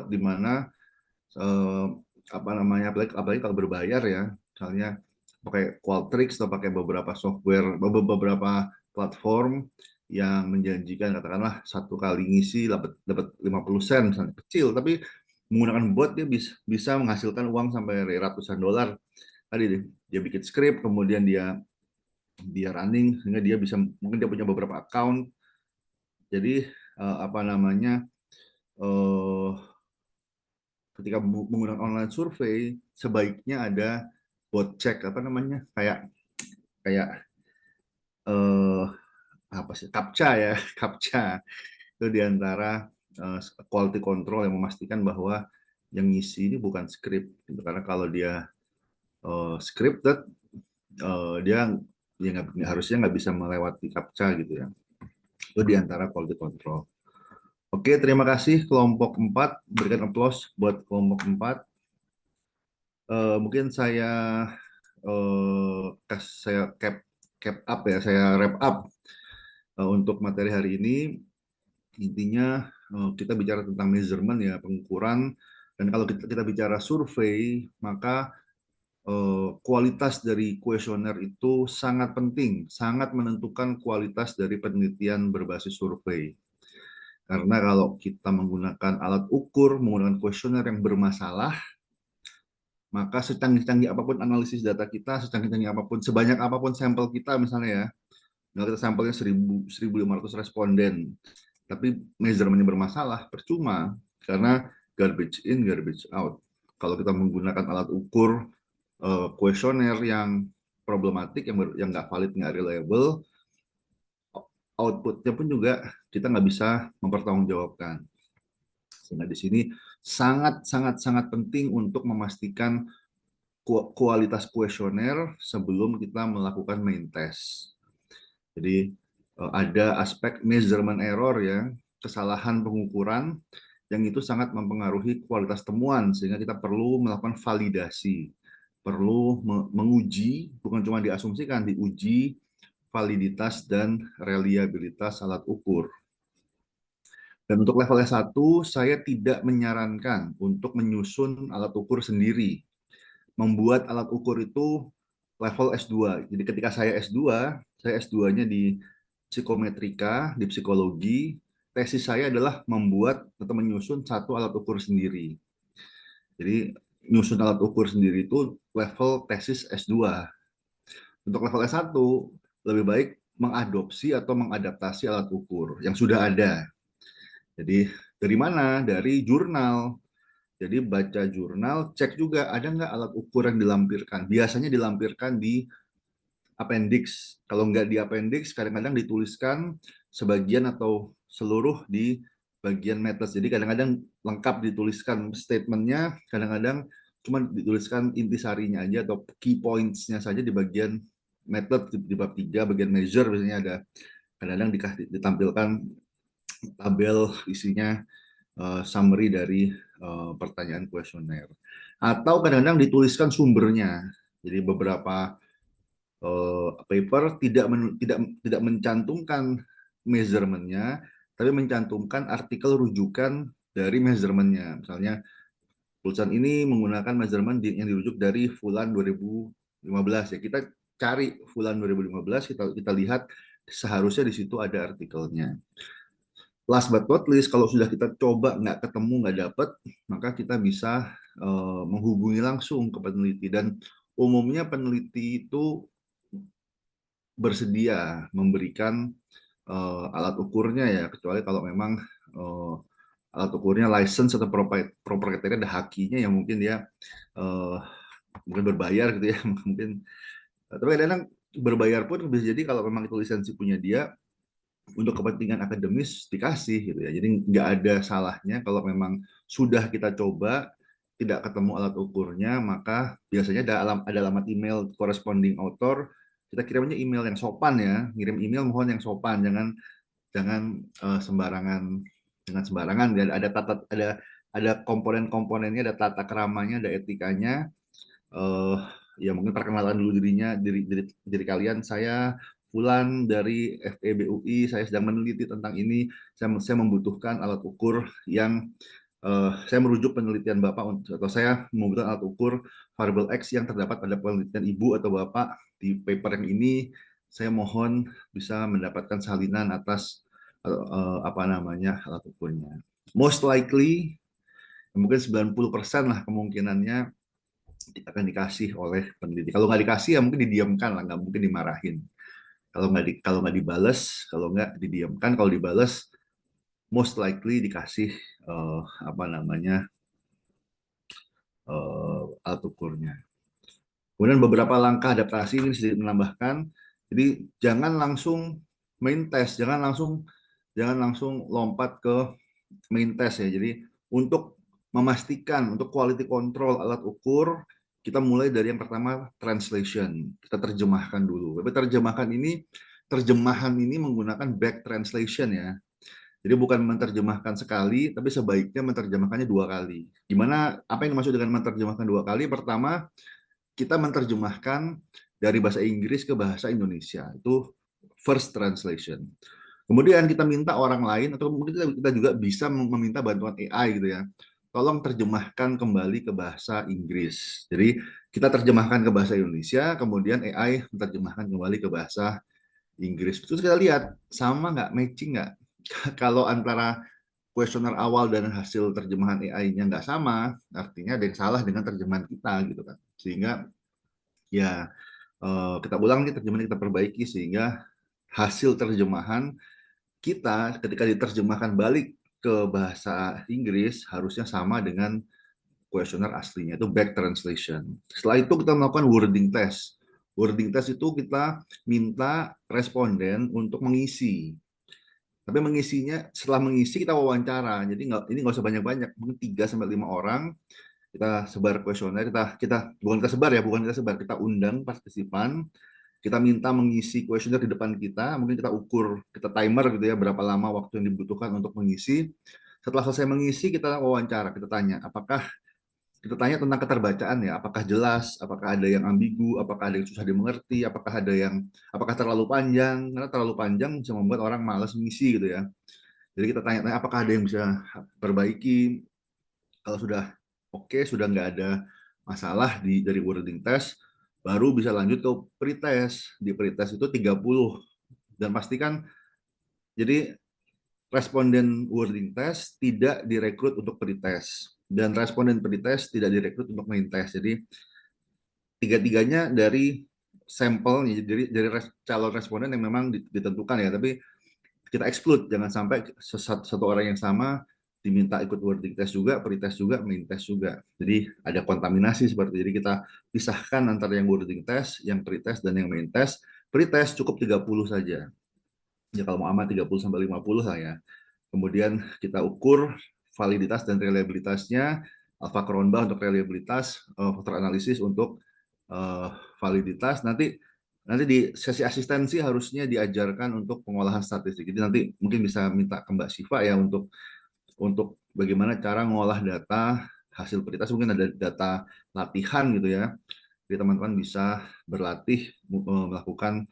di mana apalagi kalau berbayar ya, misalnya pakai Qualtrics atau pakai beberapa software, beberapa platform yang menjanjikan katakanlah satu kali ngisi dapat 50 sen misalnya, kecil, tapi menggunakan bot dia bisa menghasilkan uang sampai ratusan dolar. Tadi dia bikin script, kemudian dia running sehingga dia bisa, mungkin dia punya beberapa account. Jadi ketika menggunakan online survei sebaiknya ada bot check kayak CAPTCHA ya, CAPTCHA itu diantara quality control yang memastikan bahwa yang ngisi ini bukan script gitu. Karena kalau dia scripted dia harusnya nggak bisa melewati CAPTCHA gitu ya. Itu diantara quality control. Oke, terima kasih kelompok 4. Berikan aplaus buat kelompok 4. Mungkin saya wrap up untuk materi hari ini. Intinya kita bicara tentang measurement ya, pengukuran. Dan kalau kita bicara survei, maka kualitas dari kuesioner itu sangat penting, sangat menentukan kualitas dari penelitian berbasis survei. Karena kalau kita menggunakan alat ukur, menggunakan kuesioner yang bermasalah, maka secanggih-canggih apapun analisis data kita, secanggih-canggih apapun, sebanyak apapun sampel kita misalnya ya, kalau kita sampelnya 1.500 responden, tapi measurement-nya bermasalah, percuma, karena garbage in, garbage out. Kalau kita menggunakan alat ukur kuesioner yang problematik, yang nggak valid, nggak reliable, outputnya pun juga kita nggak bisa mempertanggungjawabkan. Sehingga di sini sangat penting untuk memastikan kualitas kuesioner sebelum kita melakukan main test. Jadi ada aspek measurement error ya, kesalahan pengukuran yang itu sangat mempengaruhi kualitas temuan, sehingga kita perlu melakukan validasi, perlu menguji, bukan cuma diasumsikan, diuji validitas dan reliabilitas alat ukur. Dan untuk level S1, saya tidak menyarankan untuk menyusun alat ukur sendiri. Membuat alat ukur itu level S2. Jadi ketika saya S2-nya di psikometrika, di psikologi, tesis saya adalah membuat atau menyusun satu alat ukur sendiri. Jadi menyusun alat ukur sendiri itu level tesis S2. Untuk level S1, lebih baik mengadopsi atau mengadaptasi alat ukur yang sudah ada. Jadi dari mana? Dari jurnal. Jadi baca jurnal, cek juga ada nggak alat ukur yang dilampirkan. Biasanya dilampirkan di appendix. Kalau nggak di appendix, kadang-kadang dituliskan sebagian atau seluruh di bagian methods. Jadi kadang-kadang lengkap dituliskan statementnya, kadang-kadang cuma dituliskan intisarinya aja atau key points-nya saja di bagian method, di bab 3, bagian measure biasanya ada. Kadang-kadang ditampilkan tabel isinya summary dari pertanyaan kuesioner. Atau kadang-kadang dituliskan sumbernya. Jadi beberapa paper tidak mencantumkan measurement-nya, tapi mencantumkan artikel rujukan dari measurement-nya. Misalnya tulisan ini menggunakan measurement yang dirujuk dari Fulan 2015 ya. Kita cari Fulan 2015, kita lihat seharusnya di situ ada artikelnya. Last but not least, kalau sudah kita coba nggak ketemu, nggak dapat, maka kita bisa menghubungi langsung ke peneliti. Dan umumnya peneliti itu bersedia memberikan alat ukurnya ya, kecuali kalau memang alat ukurnya license atau proprietary, ada hakinya yang mungkin dia mungkin berbayar gitu ya, mungkin. Tapi kadang-kadang berbayar pun bisa jadi kalau memang itu lisensi punya dia, untuk kepentingan akademis dikasih gitu ya. Jadi nggak ada salahnya kalau memang sudah kita coba tidak ketemu alat ukurnya, maka biasanya ada alamat email corresponding author. Kita kirimnya email yang sopan ya, ngirim email mohon yang sopan, jangan sembarangan, ada komponen-komponennya, ada tata keramanya, ada etikanya. ya mungkin perkenalan dulu diri kalian. Saya Fulan dari FEB UI, saya sedang meneliti tentang ini. Saya membutuhkan alat ukur yang saya merujuk penelitian Bapak, atau saya membutuhkan alat ukur variabel X yang terdapat pada penelitian Ibu atau Bapak di paper yang ini. Saya mohon bisa mendapatkan salinan atas alat ukurnya. Most likely, mungkin 90% lah kemungkinannya akan dikasih oleh peneliti. Kalau nggak dikasih ya mungkin didiamkan lah, nggak mungkin dimarahin. Kalau nggak dibales, kalau nggak didiamkan, kalau dibales most likely dikasih alat ukurnya. Kemudian beberapa langkah adaptasi ini sedikit menambahkan. Jadi jangan langsung main test, jangan langsung lompat ke main test ya. Jadi untuk memastikan, untuk quality control alat ukur, kita mulai dari yang pertama translation. Kita terjemahkan dulu. Tapi terjemahan ini menggunakan back translation ya. Jadi bukan menerjemahkan sekali, tapi sebaiknya menerjemahkannya 2 kali. Apa yang dimaksud dengan menerjemahkan 2 kali? Pertama, kita menerjemahkan dari bahasa Inggris ke bahasa Indonesia. Itu first translation. Kemudian kita minta orang lain, atau mungkin kita juga bisa meminta bantuan AI gitu ya. Tolong terjemahkan kembali ke bahasa Inggris. Jadi kita terjemahkan ke bahasa Indonesia, kemudian AI menerjemahkan kembali ke bahasa Inggris. Terus kita lihat, sama nggak, matching nggak? Kalau antara kuesioner awal dan hasil terjemahan AI-nya nggak sama, artinya ada yang salah dengan terjemahan kita gitu kan. Sehingga ya kita ulang nih, terjemahan kita perbaiki sehingga hasil terjemahan kita ketika diterjemahkan balik ke bahasa Inggris harusnya sama dengan kuesioner aslinya, itu back translation. Setelah itu kita melakukan wording test. Wording test itu kita minta responden untuk mengisi. Tapi mengisinya, setelah mengisi kita wawancara. Jadi ini nggak usah banyak-banyak, mungkin 3-5 orang. Kita sebar kuesioner, bukan kita sebar, kita undang partisipan. Kita minta mengisi kuesioner di depan kita, mungkin kita ukur, kita timer gitu ya, berapa lama waktu yang dibutuhkan untuk mengisi. Setelah selesai mengisi, kita wawancara, kita tanya tentang keterbacaan ya, apakah jelas, apakah ada yang ambigu, apakah ada yang susah dimengerti, apakah terlalu panjang, karena terlalu panjang bisa membuat orang malas mengisi gitu ya. Jadi kita tanya apakah ada yang bisa perbaiki. Kalau sudah oke, sudah nggak ada masalah dari wording test, baru bisa lanjut ke pretest. Di pretest itu 30. Dan pastikan, jadi responden wording test tidak direkrut untuk pretest. Dan responden pretest tidak direkrut untuk main test. Jadi tiga-tiganya dari sampel, dari calon responden yang memang ditentukan ya. Tapi kita exclude, jangan sampai satu orang yang sama diminta ikut wording test juga, pretest juga, main test juga. Jadi ada kontaminasi seperti itu. Jadi kita pisahkan antara yang wording test, yang pretest, dan yang main test. Pretest cukup 30 saja. Ya kalau mau aman 30-50 lah ya. Kemudian kita ukur validitas dan reliabilitasnya, alpha Cronbach untuk reliabilitas, faktor analisis untuk validitas. Nanti di sesi asistensi harusnya diajarkan untuk pengolahan statistik. Jadi nanti mungkin bisa minta ke Mbak Siva ya untuk bagaimana cara mengolah data hasil pretest. Mungkin ada data latihan gitu ya. Jadi teman-teman bisa berlatih melakukan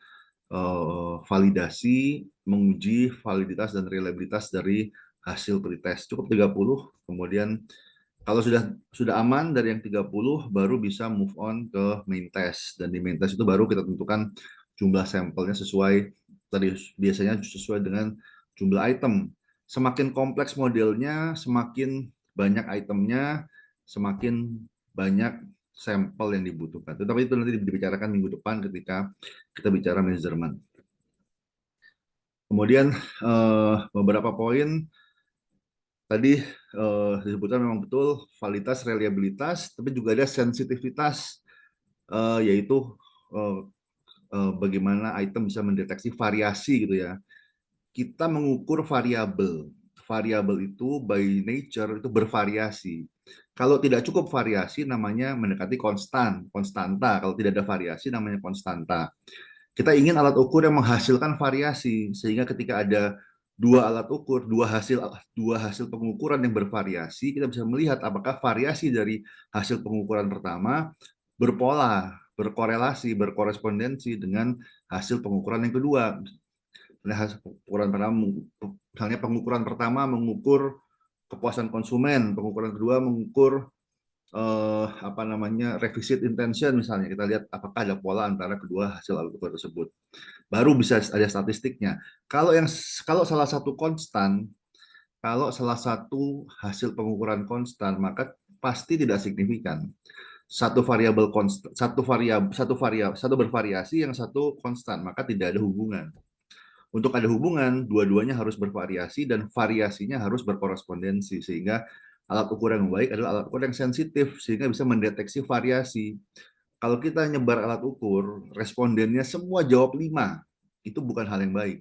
validasi, menguji validitas dan reliabilitas dari hasil pretest. Cukup 30, kemudian kalau sudah aman dari yang 30, baru bisa move on ke main test. Dan di main test itu baru kita tentukan jumlah sampelnya biasanya sesuai dengan jumlah item. Semakin kompleks modelnya, semakin banyak itemnya, semakin banyak sampel yang dibutuhkan. Tetapi itu nanti dibicarakan minggu depan ketika kita bicara measurement. Kemudian beberapa poin tadi disebutkan memang betul validitas, reliabilitas, tapi juga ada sensitivitas, yaitu bagaimana item bisa mendeteksi variasi gitu ya. Kita mengukur variabel. Variabel itu by nature itu bervariasi. Kalau tidak cukup variasi namanya mendekati konstanta. Kalau tidak ada variasi namanya konstanta. Kita ingin alat ukur yang menghasilkan variasi, sehingga ketika ada dua alat ukur, dua hasil pengukuran yang bervariasi, kita bisa melihat apakah variasi dari hasil pengukuran pertama berpola, berkorelasi, berkorespondensi dengan hasil pengukuran yang kedua. Misalnya pengukuran pertama mengukur kepuasan konsumen, pengukuran kedua mengukur revisit intention misalnya. Kita lihat apakah ada pola antara kedua hasil alat ukur tersebut. Baru bisa ada statistiknya. Kalau salah satu konstan, kalau salah satu hasil pengukuran konstan, maka pasti tidak signifikan. Satu variabel konstan, satu bervariasi, yang satu konstan, maka tidak ada hubungan. Untuk ada hubungan, dua-duanya harus bervariasi dan variasinya harus berkorespondensi, sehingga alat ukur yang baik adalah alat ukur yang sensitif sehingga bisa mendeteksi variasi. Kalau kita nyebar alat ukur, respondennya semua jawab 5, itu bukan hal yang baik.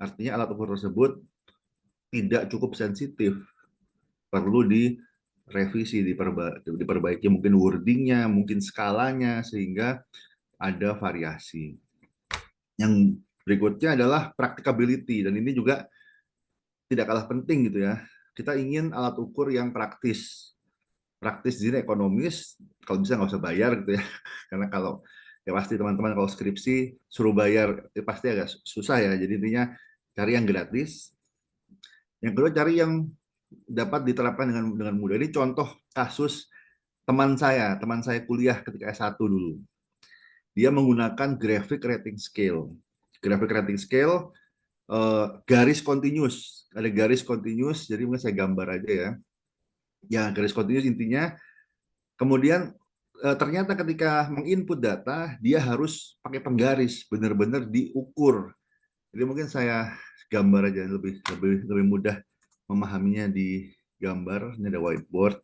Artinya alat ukur tersebut tidak cukup sensitif, perlu direvisi, diperbaiki mungkin wordingnya, mungkin skalanya, sehingga ada variasi. Yang berikutnya adalah practicability, dan ini juga tidak kalah penting gitu ya. Kita ingin alat ukur yang praktis di sini ekonomis, kalau bisa nggak usah bayar gitu ya, karena kalau ya pasti teman-teman kalau skripsi suruh bayar ya pasti agak susah ya. Jadi intinya cari yang gratis. Yang kedua, cari yang dapat diterapkan dengan mudah. Ini contoh kasus teman saya kuliah ketika S1 dulu. Dia menggunakan graphic rating scale. Graphic rating scale garis continuous. Ada garis continuous, jadi mungkin saya gambar aja ya. Ya, garis continuous intinya. Kemudian ternyata ketika menginput data, dia harus pakai penggaris, benar-benar diukur. Jadi mungkin saya gambar aja lebih mudah memahaminya di gambar. Ini ada whiteboard.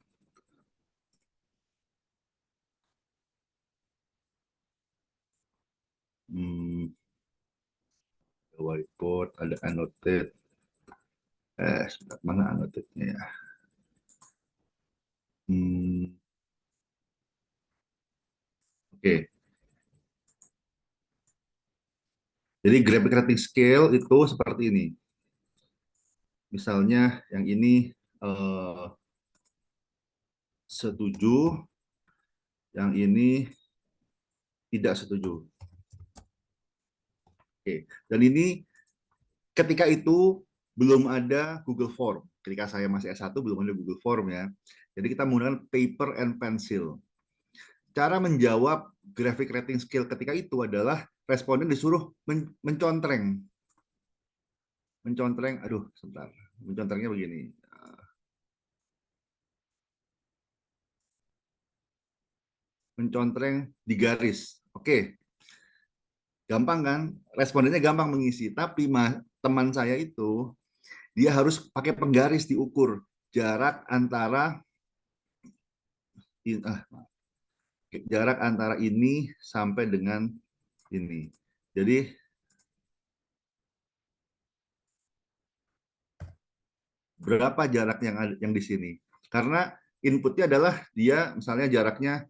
Whiteboard, ada annotate. Mana annotate-nya ya? Oke. Jadi graphic rating scale itu seperti ini. Misalnya yang ini setuju, yang ini tidak setuju. Oke. Dan ini ketika itu belum ada Google Form. Ketika saya masih S1 belum ada Google Form ya. Jadi kita menggunakan paper and pencil. Cara menjawab graphic rating scale ketika itu adalah responden disuruh mencontreng. Aduh, sebentar. Mencontrengnya begini. Mencontreng di garis. Oke. Gampang kan? Respondennya gampang mengisi. Tapi teman saya itu, dia harus pakai penggaris diukur. Jarak antara ini sampai dengan ini. Jadi berapa jarak yang di sini? Karena inputnya adalah dia misalnya jaraknya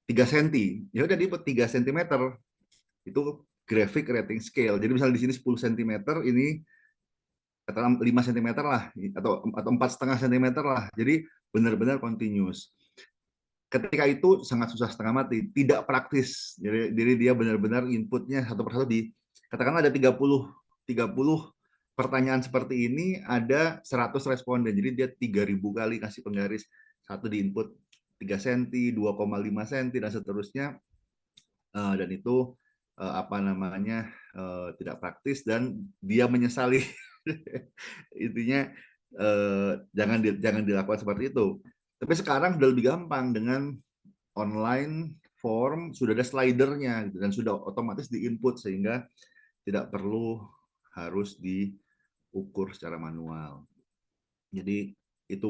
3 cm. Ya udah diinput 3 cm. Itu graphic rating scale. Jadi misalnya di sini 10 cm, ini katakan 5 cm lah, atau 4,5 cm lah. Jadi benar-benar continuous. Ketika itu sangat susah setengah mati, tidak praktis. Jadi dia benar-benar inputnya satu persatu katakanlah ada 30 pertanyaan seperti ini, ada 100 responden. Jadi dia 3.000 kali kasih penggaris, satu di input 3 cm, 2,5 cm, dan seterusnya. Dan itu tidak praktis dan dia menyesali. Intinya jangan dilakukan seperti itu. Tapi sekarang sudah lebih gampang dengan online form, sudah ada slidernya gitu, dan sudah otomatis diinput sehingga tidak perlu harus diukur secara manual. Jadi itu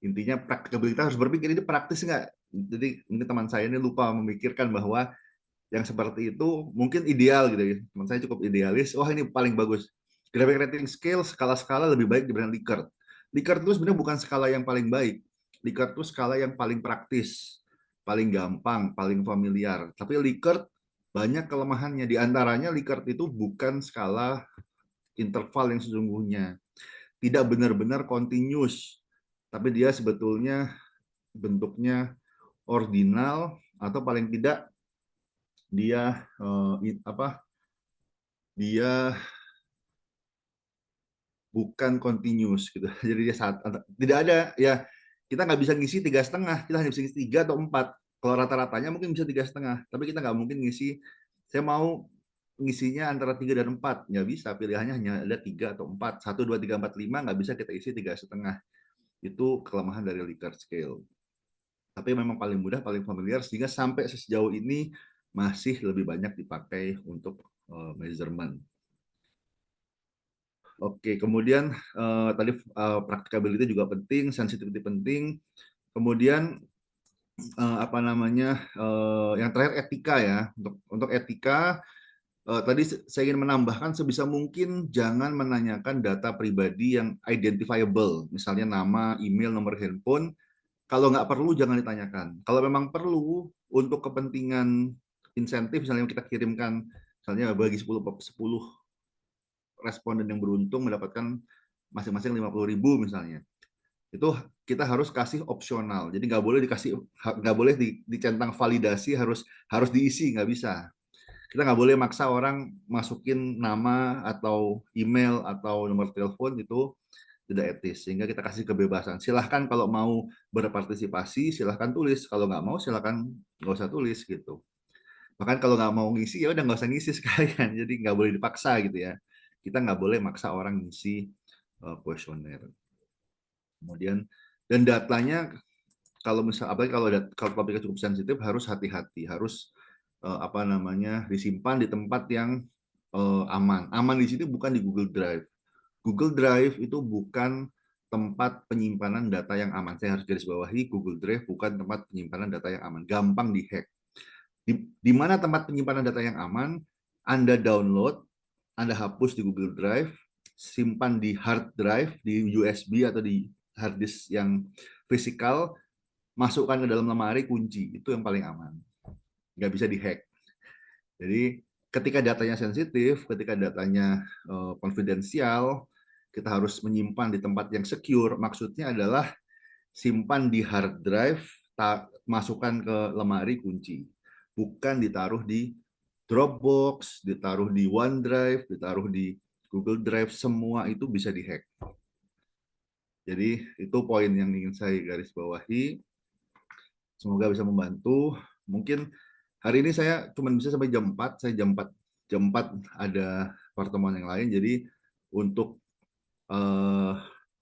intinya praktikabilitas, harus berpikir ini praktis nggak. Jadi ini teman saya ini lupa memikirkan bahwa yang seperti itu mungkin ideal gitu ya. Teman saya cukup idealis. Wah, ini paling bagus. Graphic rating scale skala-skala lebih baik dibanding Likert. Likert itu sebenarnya bukan skala yang paling baik. Likert itu skala yang paling praktis, paling gampang, paling familiar. Tapi Likert banyak kelemahannya. Di antaranya Likert itu bukan skala interval yang sesungguhnya. Tidak benar-benar continuous. Tapi dia sebetulnya bentuknya ordinal atau paling tidak dia dia bukan continuous gitu. Jadi dia tidak ada ya, kita nggak bisa ngisi 3,5, kita hanya bisa ngisi 3 atau 4. Kalau rata-ratanya mungkin bisa 3,5, tapi kita nggak mungkin ngisi. Saya mau ngisinya antara 3 dan 4, nggak bisa. Pilihannya hanya ada 3 atau 4. 1, 2, 3, 4, 5 nggak bisa kita isi 3,5. Itu kelemahan dari Likert scale. Tapi memang paling mudah, paling familiar, sehingga sampai sejauh ini masih lebih banyak dipakai untuk measurement. Oke, kemudian tadi practicability juga penting, sensitivity penting. Kemudian yang terakhir etika ya. Untuk etika tadi saya ingin menambahkan sebisa mungkin jangan menanyakan data pribadi yang identifiable, misalnya nama, email, nomor handphone. Kalau nggak perlu jangan ditanyakan. Kalau memang perlu untuk kepentingan insentif, misalnya kita kirimkan, misalnya bagi 10 responden yang beruntung mendapatkan masing-masing 50.000 misalnya, itu kita harus kasih opsional. Jadi nggak boleh dicentang validasi harus diisi, nggak bisa. Kita nggak boleh maksa orang masukin nama atau email atau nomor telepon, itu tidak etis. Sehingga kita kasih kebebasan. Silahkan kalau mau berpartisipasi, silahkan tulis. Kalau nggak mau, silahkan nggak usah tulis gitu. Bahkan kalau nggak mau ngisi, ya udah nggak usah ngisi sekalian. Jadi nggak boleh dipaksa gitu ya. Kita nggak boleh maksa orang ngisi kuesioner. Kemudian dan datanya, kalau apalagi kalau topiknya cukup sensitif, harus hati-hati, harus disimpan di tempat yang aman. Aman di sini bukan di Google Drive. Google Drive itu bukan tempat penyimpanan data yang aman. Saya harus garis bawahi, Google Drive bukan tempat penyimpanan data yang aman. Gampang dihack. Di mana tempat penyimpanan data yang aman? Anda download, Anda hapus di Google Drive, simpan di hard drive, di USB atau di hard disk yang fisikal, masukkan ke dalam lemari, kunci. Itu yang paling aman. Nggak bisa dihack. Jadi ketika datanya sensitif, ketika datanya konfidensial, kita harus menyimpan di tempat yang secure. Maksudnya adalah simpan di hard drive, masukkan ke lemari, kunci. Bukan ditaruh di Dropbox, ditaruh di OneDrive, ditaruh di Google Drive, semua itu bisa dihack. Jadi itu poin yang ingin saya garis bawahi. Semoga bisa membantu. Mungkin hari ini saya cuma bisa sampai jam 4. Saya jam 4 ada pertemuan yang lain. Jadi untuk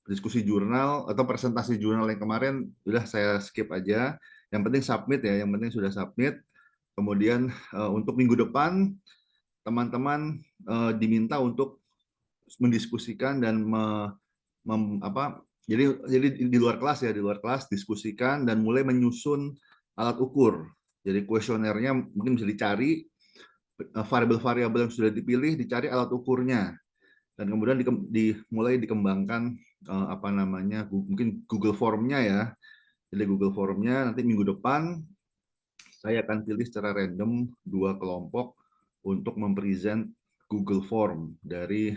diskusi jurnal atau presentasi jurnal yang kemarin sudah saya skip aja. Yang penting submit ya. Yang penting sudah submit. Kemudian untuk minggu depan teman-teman diminta untuk mendiskusikan dan jadi di luar kelas ya, di luar kelas diskusikan dan mulai menyusun alat ukur. Jadi kuesionernya mungkin bisa dicari, variabel-variabel yang sudah dipilih dicari alat ukurnya, dan kemudian mulai dikembangkan mungkin Google Form-nya ya. Jadi Google Form-nya nanti minggu depan saya akan pilih secara random 2 kelompok untuk mempresent Google Form dari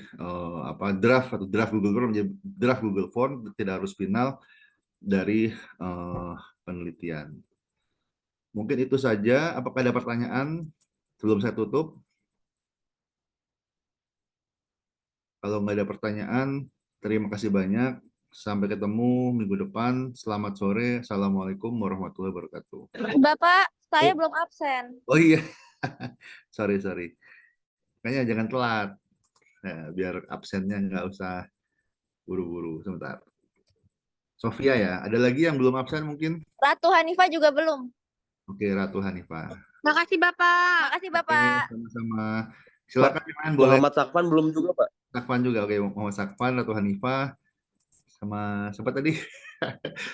draft Google Form, draft Google Form, tidak harus final, dari penelitian. Mungkin itu saja. Apakah ada pertanyaan sebelum saya tutup? Kalau nggak ada pertanyaan, terima kasih banyak. Sampai ketemu minggu depan. Selamat sore. Assalamualaikum warahmatullahi wabarakatuh. Bapak, saya belum absen. Oh iya, sorry. Kayaknya jangan telat. Nah, biar absennya nggak usah buru-buru. Sebentar. Sofia ya, ada lagi yang belum absen mungkin? Ratu Hanifah juga belum. Oke, Ratu Hanifah. Makasih Bapak. Makasih Bapak. Sama-sama. Silakan Iman, boleh. Muhammad Sakvan belum juga, Pak. Sakvan juga, oke. Muhammad Sakvan, Ratu Hanifah, sama siapa tadi?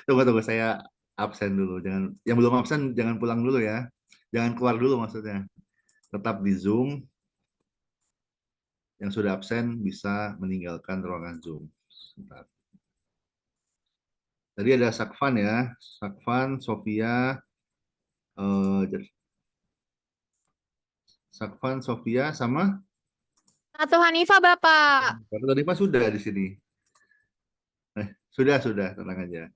Tunggu, saya absen dulu. Yang belum absen jangan pulang dulu ya. Jangan keluar dulu maksudnya. Tetap di Zoom. Yang sudah absen bisa meninggalkan ruangan Zoom. Sebentar. Tadi ada Sakvan ya. Sakvan, Sofia, Sakvan, Sofia, sama Ratu Hanifah Bapak. Ratu Hanifah sudah di sini. Sudah, tenang aja.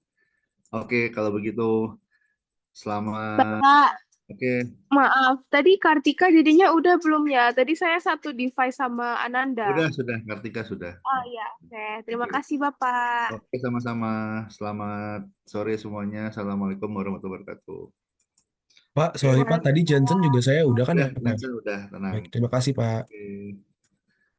Oke, kalau begitu selamat. Bapak. Oke, Maaf, tadi Kartika jadinya udah belum ya? Tadi saya satu device sama Ananda. sudah, Kartika sudah. Oh iya, oke. Terima Oke. kasih Bapak. Oke, sama-sama. Selamat sore semuanya. Assalamualaikum warahmatullahi wabarakatuh. Pak, Oke. sorry Pak, tadi Johnson juga saya udah kan ya Udah, Pak? Nansen udah, tenang. Baik, terima kasih Pak. Oke.